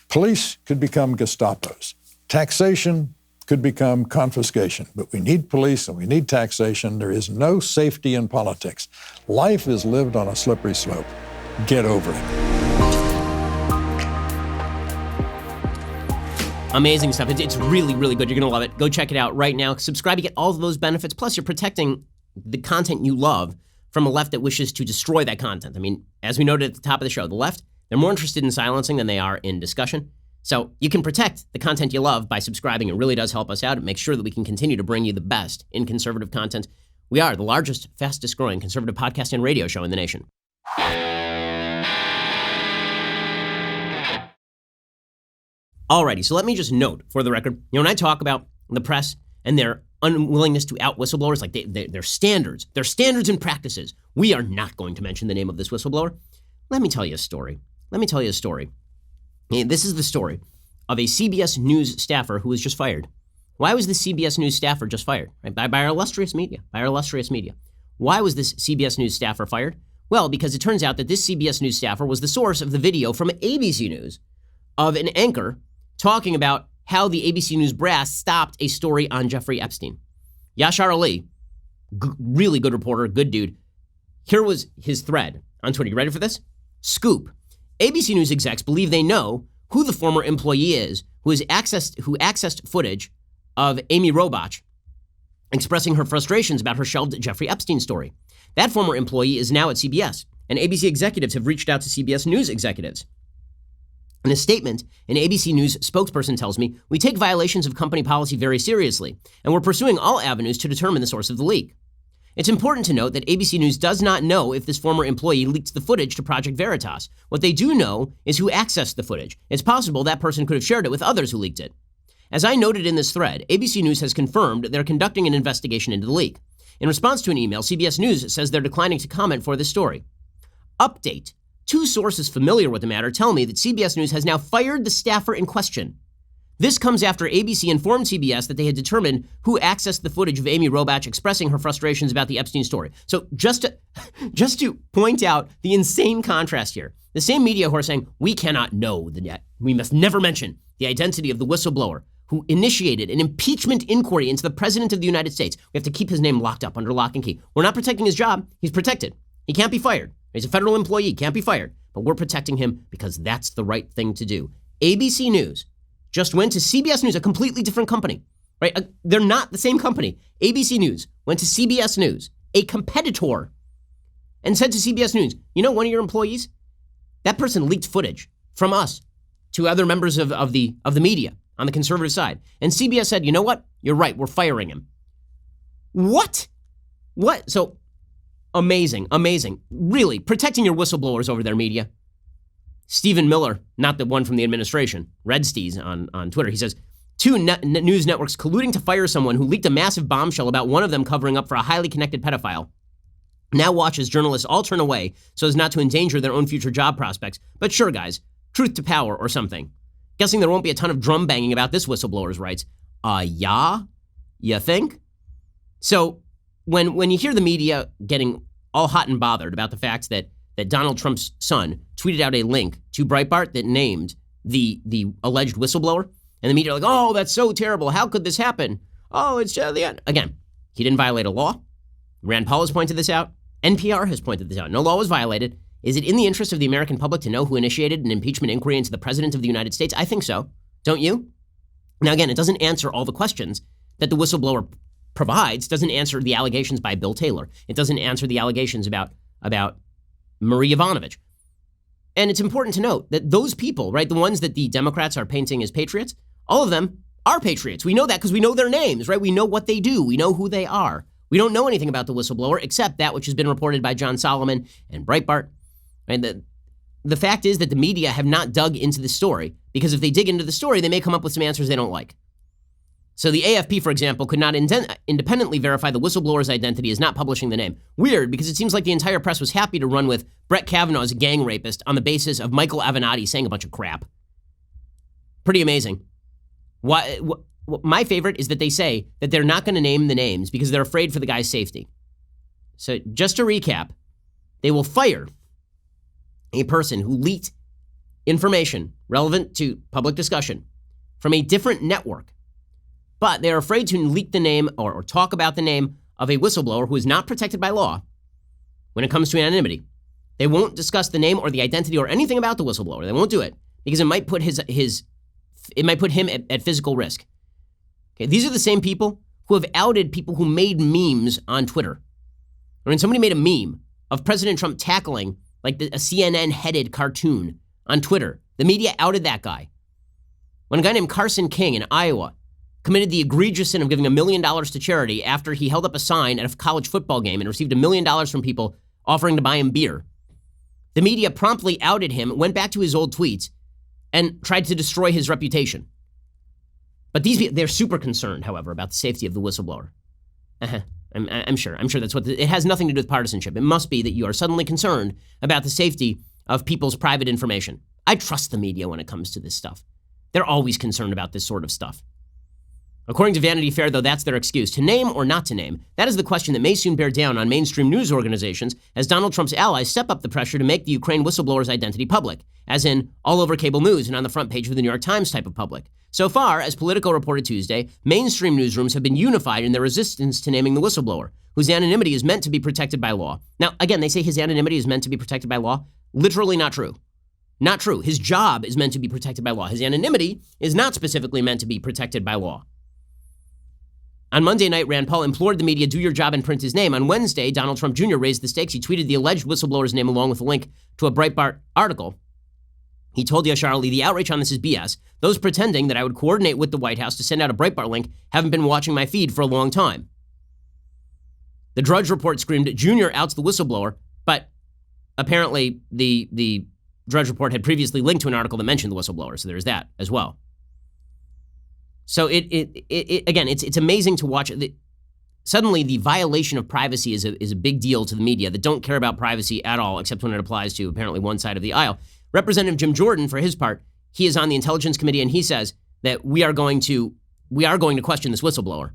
Police could become Gestapos. Taxation could become confiscation. But we need police and we need taxation. There is no safety in politics. Life is lived on a slippery slope. Get over it. Amazing stuff. It's really, really good. You're going to love it. Go check it out right now. Subscribe, you get all of those benefits. Plus, you're protecting the content you love from a left that wishes to destroy that content. I mean, as we noted at the top of the show, the left, they're more interested in silencing than they are in discussion. So you can protect the content you love by subscribing. It really does help us out. It makes sure that we can continue to bring you the best in conservative content. We are the largest, fastest growing conservative podcast and radio show in the nation. Alrighty, so let me just note for the record, when I talk about the press and their unwillingness to out whistleblowers, like their standards, and practices, we are not going to mention the name of this whistleblower. Let me tell you a story. This is the story of a CBS News staffer who was just fired. Why was this CBS News staffer just fired? Right? By our illustrious media. Why was this CBS News staffer fired? Well, because it turns out that this CBS News staffer was the source of the video from ABC News of an anchor talking about how the ABC News brass stopped a story on Jeffrey Epstein. Yashar Ali, really good reporter, good dude. Here was his thread on Twitter. You ready for this? Scoop. ABC News execs believe they know who the former employee is who accessed footage of Amy Robach expressing her frustrations about her shelved Jeffrey Epstein story. That former employee is now at CBS, and ABC executives have reached out to CBS News executives. In a statement, an ABC News spokesperson tells me, "We take violations of company policy very seriously, and we're pursuing all avenues to determine the source of the leak." It's important to note that ABC News does not know if this former employee leaked the footage to Project Veritas. What they do know is who accessed the footage. It's possible that person could have shared it with others who leaked it. As I noted in this thread, ABC News has confirmed they're conducting an investigation into the leak. In response to an email, CBS News says they're declining to comment for this story. Update. 2 sources familiar with the matter tell me that CBS News has now fired the staffer in question. This comes after ABC informed CBS that they had determined who accessed the footage of Amy Robach expressing her frustrations about the Epstein story. So just to point out the insane contrast here, the same media who are saying, we cannot know we must never mention the identity of the whistleblower who initiated an impeachment inquiry into the President of the United States. We have to keep his name locked up under lock and key. We're not protecting his job. He's protected. He can't be fired. He's a federal employee, can't be fired. But we're protecting him because that's the right thing to do. ABC News just went to CBS News, a completely different company, right? They're not the same company. ABC News went to CBS News, a competitor, and said to CBS News, you know, one of your employees, that person leaked footage from us to other members of the media on the conservative side. And CBS said, you know what? You're right. We're firing him. What? So amazing. Really, protecting your whistleblowers over their media. Stephen Miller, not the one from the administration, Red Steez on Twitter, he says, 2 news networks colluding to fire someone who leaked a massive bombshell about one of them covering up for a highly connected pedophile. Now watch as journalists all turn away so as not to endanger their own future job prospects. But sure, guys, truth to power or something. Guessing there won't be a ton of drum banging about this whistleblower's rights. Yeah? You think? So when you hear the media getting all hot and bothered about the fact that Donald Trump's son tweeted out a link to Breitbart that named the alleged whistleblower, and the media are like, oh, that's so terrible. How could this happen? Oh, it's just the end. Again, he didn't violate a law. Rand Paul has pointed this out. NPR has pointed this out. No law was violated. Is it in the interest of the American public to know who initiated an impeachment inquiry into the President of the United States? I think so. Don't you? Now, again, it doesn't answer all the questions that the whistleblower provides. It doesn't answer the allegations by Bill Taylor. It doesn't answer the allegations about Marie Yovanovitch. And it's important to note that those people, right, the ones that the Democrats are painting as patriots, all of them are patriots. We know that because we know their names, right? We know what they do. We know who they are. We don't know anything about the whistleblower except that which has been reported by John Solomon and Breitbart. And the fact is that the media have not dug into the story, because if they dig into the story, they may come up with some answers they don't like. So the AFP, for example, could not independently verify the whistleblower's identity as not publishing the name. Weird, because it seems like the entire press was happy to run with Brett Kavanaugh as a gang rapist on the basis of Michael Avenatti saying a bunch of crap. Pretty amazing. My favorite is that they say that they're not going to name the names because they're afraid for the guy's safety. So just to recap, they will fire a person who leaked information relevant to public discussion from a different network. But they're afraid to leak the name or talk about the name of a whistleblower who is not protected by law when it comes to anonymity. They won't discuss the name or the identity or anything about the whistleblower. They won't do it because it might put him at physical risk. Okay, these are the same people who have outed people who made memes on Twitter. When somebody made a meme of President Trump tackling like a CNN-headed cartoon on Twitter, the media outed that guy. When a guy named Carson King in Iowa committed the egregious sin of giving $1 million to charity after he held up a sign at a college football game and received $1 million from people offering to buy him beer, the media promptly outed him, went back to his old tweets, and tried to destroy his reputation. But these people, they're super concerned, however, about the safety of the whistleblower. I'm sure that's what it has nothing to do with partisanship. It must be that you are suddenly concerned about the safety of people's private information. I trust the media when it comes to this stuff. They're always concerned about this sort of stuff. According to Vanity Fair, though, that's their excuse. To name or not to name, that is the question that may soon bear down on mainstream news organizations as Donald Trump's allies step up the pressure to make the Ukraine whistleblower's identity public, as in all over cable news and on the front page of the New York Times type of public. So far, as Politico reported Tuesday, mainstream newsrooms have been unified in their resistance to naming the whistleblower, whose anonymity is meant to be protected by law. Now, again, they say his anonymity is meant to be protected by law. Literally not true. Not true. His job is meant to be protected by law. His anonymity is not specifically meant to be protected by law. On Monday night, Rand Paul implored the media, do your job and print his name. On Wednesday, Donald Trump Jr. raised the stakes. He tweeted the alleged whistleblower's name along with a link to a Breitbart article. He told Yashar Ali, the outrage on this is BS. Those pretending that I would coordinate with the White House to send out a Breitbart link haven't been watching my feed for a long time. The Drudge Report screamed, Jr. outs the whistleblower, but apparently the Drudge Report had previously linked to an article that mentioned the whistleblower, so there's that as well. So it's amazing to watch. Suddenly, the violation of privacy is a big deal to the media that don't care about privacy at all, except when it applies to apparently one side of the aisle. Representative Jim Jordan, for his part, he is on the Intelligence Committee, and he says that we are going to question this whistleblower.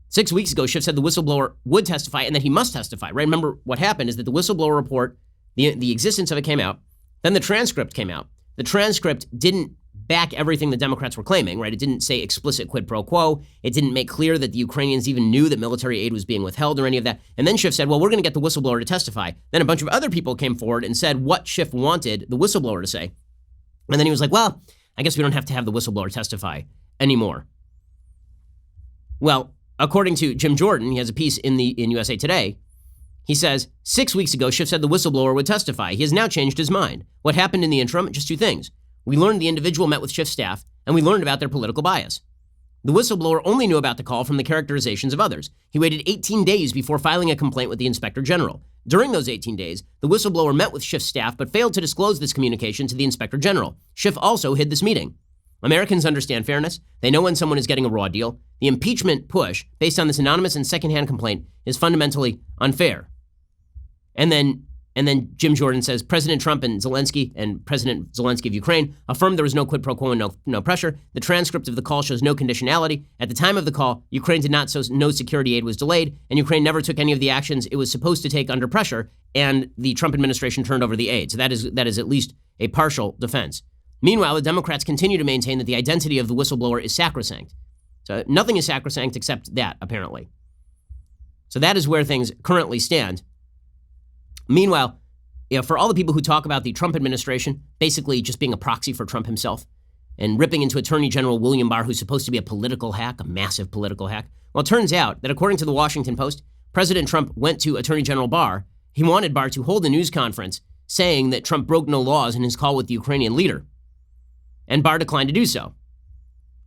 6 weeks ago, Schiff said the whistleblower would testify and that he must testify. Right? Remember what happened is that the whistleblower report, the existence of it came out, then the transcript came out. The transcript didn't back everything the Democrats were claiming, right? It didn't say explicit quid pro quo. It didn't make clear that the Ukrainians even knew that military aid was being withheld or any of that. And then Schiff said, well, we're going to get the whistleblower to testify. Then a bunch of other people came forward and said what Schiff wanted the whistleblower to say. And then he was like, well, I guess we don't have to have the whistleblower testify anymore. Well, according to Jim Jordan, he has a piece in USA Today. He says, 6 weeks ago, Schiff said the whistleblower would testify. He has now changed his mind. What happened in the interim? Just two things. We learned the individual met with Schiff's staff, and we learned about their political bias. The whistleblower only knew about the call from the characterizations of others. He waited 18 days before filing a complaint with the Inspector General. During those 18 days, the whistleblower met with Schiff's staff but failed to disclose this communication to the Inspector General. Schiff also hid this meeting. Americans understand fairness. They know when someone is getting a raw deal. The impeachment push, based on this anonymous and secondhand complaint, is fundamentally unfair. And then Jim Jordan says, President Trump and Zelensky and President Zelensky of Ukraine affirmed there was no quid pro quo and no pressure. The transcript of the call shows no conditionality. At the time of the call, Ukraine did not, so no security aid was delayed, and Ukraine never took any of the actions it was supposed to take under pressure, and the Trump administration turned over the aid. So that is at least a partial defense. Meanwhile, the Democrats continue to maintain that the identity of the whistleblower is sacrosanct. So nothing is sacrosanct except that, apparently. So that is where things currently stand. Meanwhile, for all the people who talk about the Trump administration basically just being a proxy for Trump himself and ripping into Attorney General William Barr, who's supposed to be a political hack, a massive political hack, well, it turns out that according to the Washington Post, President Trump went to Attorney General Barr. He wanted Barr to hold a news conference saying that Trump broke no laws in his call with the Ukrainian leader. And Barr declined to do so.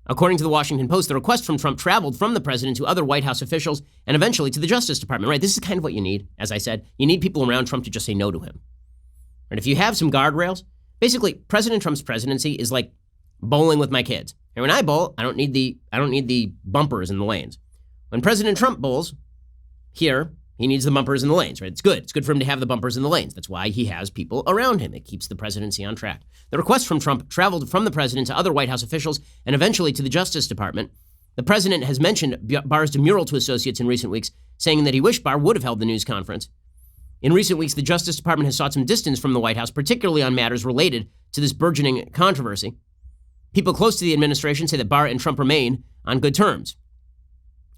According to the Washington Post, the request from Trump traveled from the president to other White House officials and eventually to the Justice Department, right? This is kind of what you need, as I said. You need people around Trump to just say no to him. And if you have some guardrails, basically President Trump's presidency is like bowling with my kids. And when I bowl, I don't need the bumpers in the lanes. When President Trump bowls here, he needs the bumpers in the lanes, right? It's good. It's good for him to have the bumpers in the lanes. That's why he has people around him. It keeps the presidency on track. The request from Trump traveled from the president to other White House officials and eventually to the Justice Department. The president has mentioned Barr's demurral to associates in recent weeks, saying that he wished Barr would have held the news conference. In recent weeks, the Justice Department has sought some distance from the White House, particularly on matters related to this burgeoning controversy. People close to the administration say that Barr and Trump remain on good terms.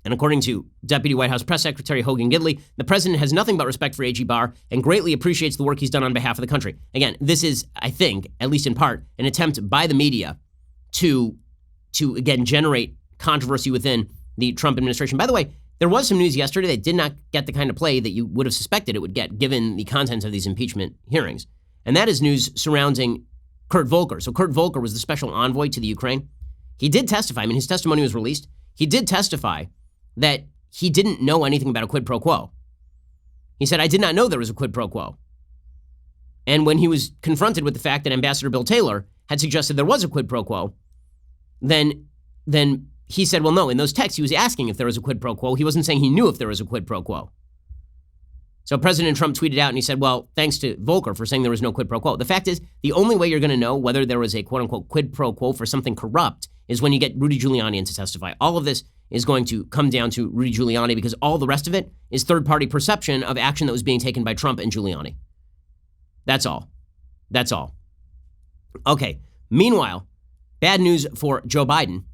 And according to Deputy White House Press Secretary Hogan Gidley, the president has nothing but respect for AG Barr and greatly appreciates the work he's done on behalf of the country. Again, this is, I think, at least in part, an attempt by the media to again, generate controversy within the Trump administration. By the way, there was some news yesterday that did not get the kind of play that you would have suspected it would get given the contents of these impeachment hearings. And that is news surrounding Kurt Volker. So Kurt Volker was the special envoy to the Ukraine. He did testify. I mean, his testimony was released. He did testify that he didn't know anything about a quid pro quo. He said, I did not know there was a quid pro quo. And when he was confronted with the fact that Ambassador Bill Taylor had suggested there was a quid pro quo, then he said, well, no, in those texts, he was asking if there was a quid pro quo. He wasn't saying he knew if there was a quid pro quo. So President Trump tweeted out and he said, well, thanks to Volker for saying there was no quid pro quo. The fact is, the only way you're going to know whether there was a quote unquote quid pro quo for something corrupt is when you get Rudy Giuliani in to testify. All of this is going to come down to Rudy Giuliani because all the rest of it is third-party perception of action that was being taken by Trump and Giuliani. That's all. That's all. Okay. Meanwhile, bad news for Joe Biden.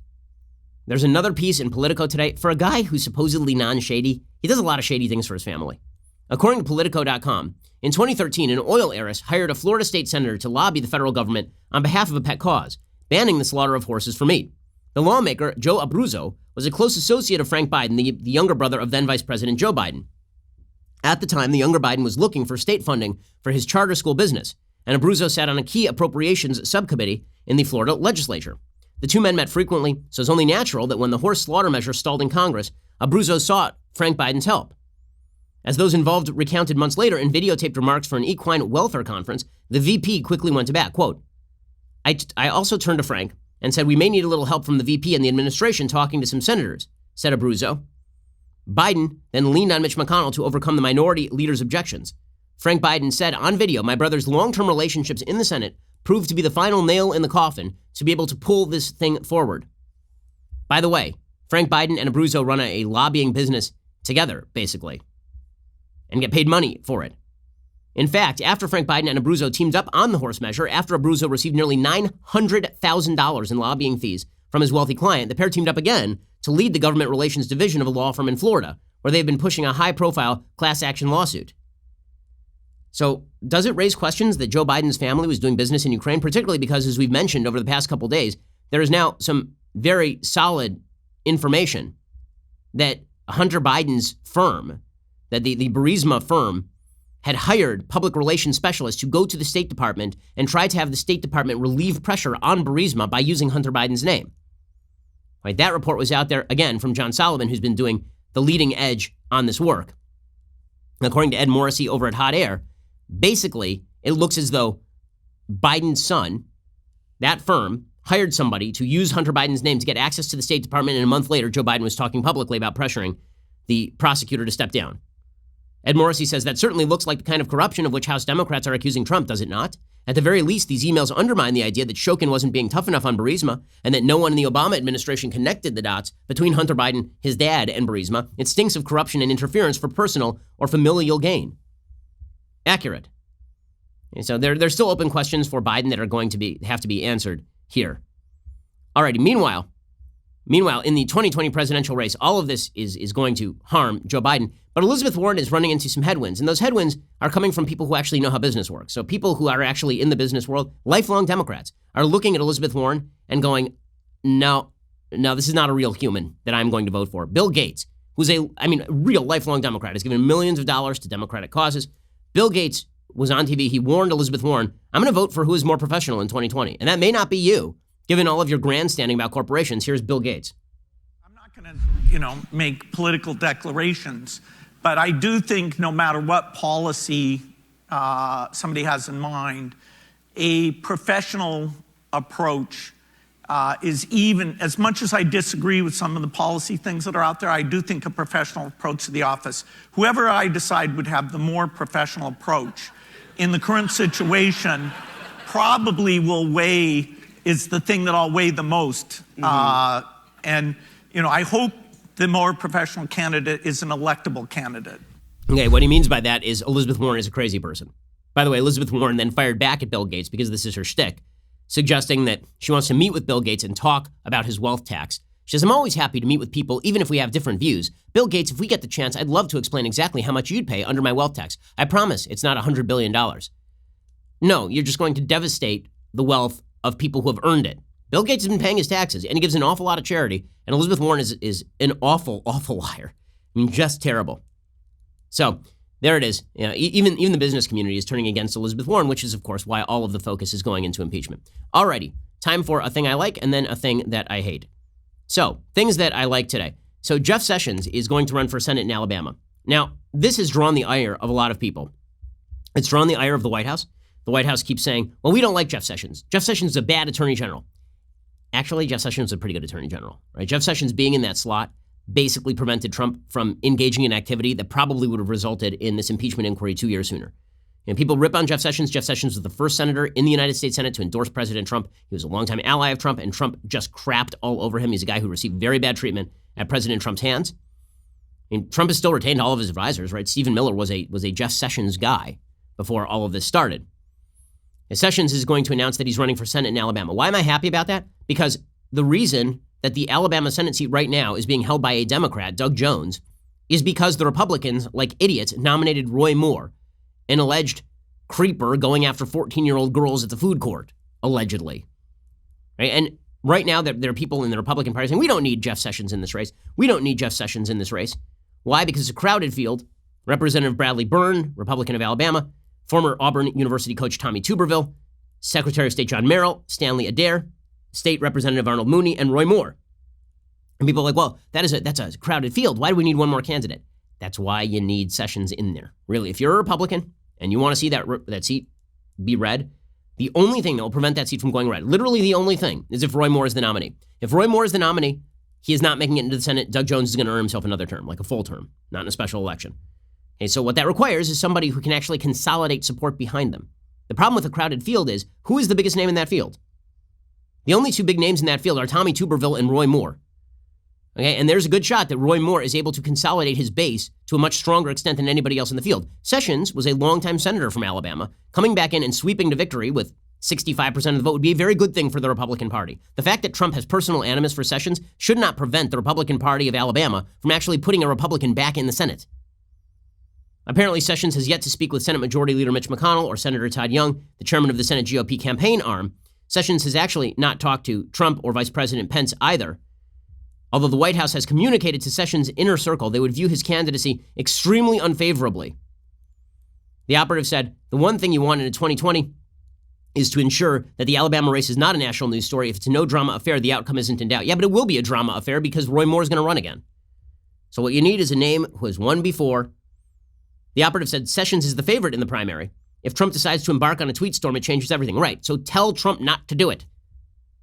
There's another piece in Politico today. For a guy who's supposedly non-shady, he does a lot of shady things for his family. According to Politico.com, in 2013, an oil heiress hired a Florida state senator to lobby the federal government on behalf of a pet cause, banning the slaughter of horses for meat. The lawmaker, Joe Abruzzo, was a close associate of Frank Biden, the younger brother of then Vice President Joe Biden. At the time, the younger Biden was looking for state funding for his charter school business, and Abruzzo sat on a key appropriations subcommittee in the Florida legislature. The two men met frequently, so it's only natural that when the horse slaughter measure stalled in Congress, Abruzzo sought Frank Biden's help. As those involved recounted months later in videotaped remarks for an equine welfare conference, the VP quickly went to bat, quote, I also turned to Frank and said we may need a little help from the VP and the administration talking to some senators, said Abruzzo. Biden then leaned on Mitch McConnell to overcome the minority leader's objections. Frank Biden said on video, my brother's long-term relationships in the Senate proved to be the final nail in the coffin to be able to pull this thing forward. By the way, Frank Biden and Abruzzo run a lobbying business together, basically, and get paid money for it. In fact, after Frank Biden and Abruzzo teamed up on the horse measure, after Abruzzo received nearly $900,000 in lobbying fees from his wealthy client, the pair teamed up again to lead the government relations division of a law firm in Florida, where they've been pushing a high-profile class action lawsuit. So does it raise questions that Joe Biden's family was doing business in Ukraine, particularly because, as we've mentioned over the past couple days, there is now some very solid information that Hunter Biden's firm, that the Burisma firm, had hired public relations specialists to go to the State Department and try to have the State Department relieve pressure on Burisma by using Hunter Biden's name. Right, that report was out there, again, from John Solomon, who's been doing the leading edge on this work. According to Ed Morrissey over at Hot Air, basically, it looks as though Biden's son, that firm, hired somebody to use Hunter Biden's name to get access to the State Department, and a month later, Joe Biden was talking publicly about pressuring the prosecutor to step down. Ed Morrissey says that certainly looks like the kind of corruption of which House Democrats are accusing Trump, does it not? At the very least, these emails undermine the idea that Shokin wasn't being tough enough on Burisma and that no one in the Obama administration connected the dots between Hunter Biden, his dad, and Burisma. It stinks of corruption and interference for personal or familial gain. Accurate. And so there's still open questions for Biden that are going to have to be answered here. Alrighty, meanwhile, in the 2020 presidential race, all of this is going to harm Joe Biden. But Elizabeth Warren is running into some headwinds, and those headwinds are coming from people who actually know how business works. So people who are actually in the business world, lifelong Democrats, are looking at Elizabeth Warren and going, no, this is not a real human that I'm going to vote for. Bill Gates, who's a real lifelong Democrat, has given millions of dollars to Democratic causes. Bill Gates was on TV. He warned Elizabeth Warren, I'm going to vote for who is more professional in 2020. And that may not be you, given all of your grandstanding about corporations. Here's Bill Gates. I'm not going to, make political declarations, but I do think no matter what policy somebody has in mind, a professional approach is even, as much as I disagree with some of the policy things that are out there, I do think a professional approach to the office, whoever I decide would have the more professional approach in the current situation probably is the thing that I'll weigh the most. And, I hope the more professional candidate is an electable candidate. Okay, what he means by that is Elizabeth Warren is a crazy person. By the way, Elizabeth Warren then fired back at Bill Gates because this is her shtick, suggesting that she wants to meet with Bill Gates and talk about his wealth tax. She says, I'm always happy to meet with people, even if we have different views. Bill Gates, if we get the chance, I'd love to explain exactly how much you'd pay under my wealth tax. I promise it's not $100 billion. No, you're just going to devastate the wealth of people who have earned it. Bill Gates has been paying his taxes, and he gives an awful lot of charity, and Elizabeth Warren is an awful, awful liar. I mean, just terrible. So there it is. Even the business community is turning against Elizabeth Warren, which is, of course, why all of the focus is going into impeachment. Alrighty, time for a thing I like and then a thing that I hate. So, things that I like today. So, Jeff Sessions is going to run for Senate in Alabama. Now, this has drawn the ire of a lot of people. It's drawn the ire of the White House. The White House keeps saying, well, we don't like Jeff Sessions. Jeff Sessions is a bad attorney general. Actually, Jeff Sessions is a pretty good attorney general, right? Jeff Sessions being in that slot basically prevented Trump from engaging in activity that probably would have resulted in this impeachment inquiry 2 years sooner. And people rip on Jeff Sessions. Jeff Sessions was the first senator in the United States Senate to endorse President Trump. He was a longtime ally of Trump, and Trump just crapped all over him. He's a guy who received very bad treatment at President Trump's hands. I mean, Trump has still retained all of his advisors, right? Stephen Miller was a Jeff Sessions guy before all of this started. And Sessions is going to announce that he's running for Senate in Alabama. Why am I happy about that? Because the reason that the Alabama Senate seat right now is being held by a Democrat, Doug Jones, is because the Republicans, like idiots, nominated Roy Moore, an alleged creeper going after 14-year-old girls at the food court, allegedly. Right? And right now, there are people in the Republican Party saying, we don't need Jeff Sessions in this race. We don't need Jeff Sessions in this race. Why? Because it's a crowded field. Representative Bradley Byrne, Republican of Alabama, former Auburn University coach Tommy Tuberville, Secretary of State John Merrill, Stanley Adair, State Representative Arnold Mooney, and Roy Moore. And people are like, well, that's a crowded field. Why do we need one more candidate? That's why you need Sessions in there. Really, if you're a Republican and you want to see that seat be red, the only thing that will prevent that seat from going red, literally the only thing, is if Roy Moore is the nominee. If Roy Moore is the nominee, he is not making it into the Senate. Doug Jones is going to earn himself another term, like a full term, not in a special election. Okay, so what that requires is somebody who can actually consolidate support behind them. The problem with a crowded field is, who is the biggest name in that field? The only two big names in that field are Tommy Tuberville and Roy Moore. Okay, and there's a good shot that Roy Moore is able to consolidate his base to a much stronger extent than anybody else in the field. Sessions was a longtime senator from Alabama. Coming back in and sweeping to victory with 65% of the vote would be a very good thing for the Republican Party. The fact that Trump has personal animus for Sessions should not prevent the Republican Party of Alabama from actually putting a Republican back in the Senate. Apparently, Sessions has yet to speak with Senate Majority Leader Mitch McConnell or Senator Todd Young, the chairman of the Senate GOP campaign arm. Sessions has actually not talked to Trump or Vice President Pence either. Although the White House has communicated to Sessions' inner circle they would view his candidacy extremely unfavorably. The operative said, the one thing you want in 2020 is to ensure that the Alabama race is not a national news story. If it's a no-drama affair, the outcome isn't in doubt. Yeah, but it will be a drama affair because Roy Moore is going to run again. So what you need is a name who has won before. The operative said Sessions is the favorite in the primary. If Trump decides to embark on a tweet storm, it changes everything. Right, so tell Trump not to do it.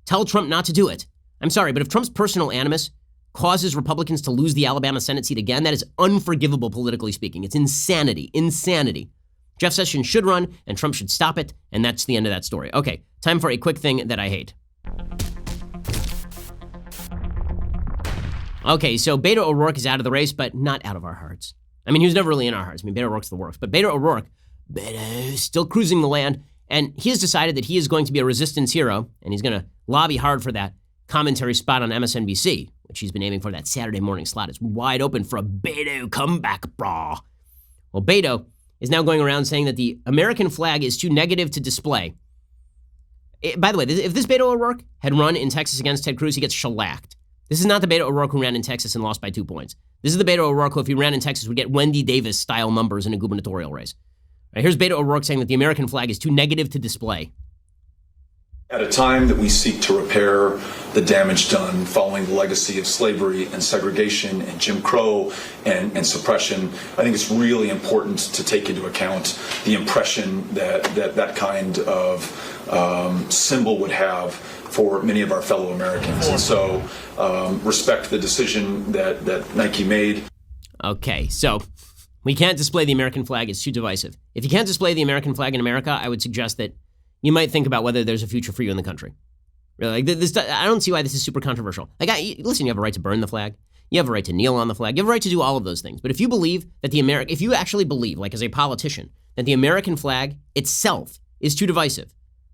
Tell Trump not to do it. I'm sorry, but if Trump's personal animus causes Republicans to lose the Alabama Senate seat again, that is unforgivable politically speaking. It's insanity. Insanity. Jeff Sessions should run, and Trump should stop it, and that's the end of that story. Okay, time for a quick thing that I hate. Okay, so Beto O'Rourke is out of the race, but not out of our hearts. I mean, he was never really in our hearts. I mean, Beto O'Rourke's the worst. But Beto O'Rourke, still cruising the land, and he has decided that he is going to be a resistance hero, and he's going to lobby hard for that commentary spot on MSNBC, which he's been aiming for. That Saturday morning slot is wide open for a Beto comeback, brah. Well, Beto is now going around saying that the American flag is too negative to display. By the way, if this Beto O'Rourke had run in Texas against Ted Cruz, he gets shellacked. This is not the Beto O'Rourke who ran in Texas and lost by 2 points. This is the Beto O'Rourke who, if he ran in Texas, would get Wendy Davis-style numbers in a gubernatorial race. Right, here's Beto O'Rourke saying that the American flag is too negative to display. At a time that we seek to repair the damage done following the legacy of slavery and segregation and Jim Crow and suppression, I think it's really important to take into account the impression that kind of symbol would have for many of our fellow Americans. And so respect the decision that Nike made. Okay, so we can't display the American flag. It's too divisive. If you can't display the American flag in America, I would suggest that you might think about whether there's a future for you in the country. Really, like this, I don't see why this is super controversial. Like, listen, you have a right to burn the flag. You have a right to kneel on the flag. You have a right to do all of those things. But if you believe that if you actually believe, like as a politician, that the American flag itself is too divisive,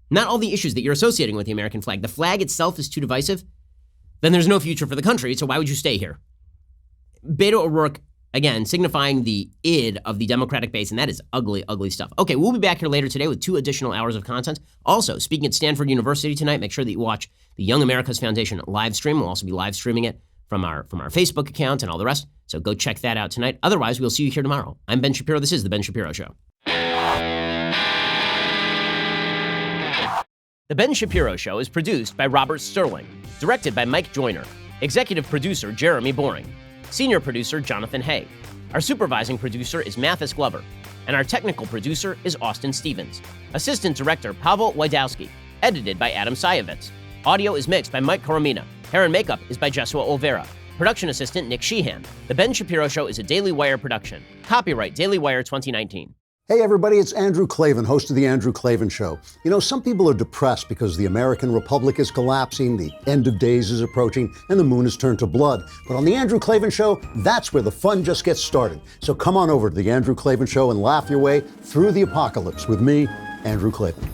not all the issues that you're associating with the American flag, the flag itself is too divisive, then there's no future for the country. So why would you stay here? Beto O'Rourke, again, signifying the id of the Democratic base, and that is ugly, ugly stuff. Okay, we'll be back here later today with 2 additional hours of content. Also, speaking at Stanford University tonight, make sure that you watch the Young America's Foundation live stream. We'll also be live streaming it from our Facebook account and all the rest. So go check that out tonight. Otherwise, we'll see you here tomorrow. I'm Ben Shapiro. This is The Ben Shapiro Show. The Ben Shapiro Show is produced by Robert Sterling, directed by Mike Joyner, executive producer Jeremy Boring, senior producer Jonathan Hay. Our supervising producer is Mathis Glover, and our technical producer is Austin Stevens. Assistant director Pavel Wydowski, edited by Adam Sayevitz. Audio is mixed by Mike Coromina. Hair and makeup is by Jesua Olvera. Production assistant Nick Sheehan. The Ben Shapiro Show is a Daily Wire production. Copyright Daily Wire 2019. Hey everybody, it's Andrew Klavan, host of The Andrew Klavan Show. You know, some people are depressed because the American Republic is collapsing, the end of days is approaching, and the moon has turned to blood. But on The Andrew Klavan Show, that's where the fun just gets started. So come on over to The Andrew Klavan Show and laugh your way through the apocalypse with me, Andrew Klavan.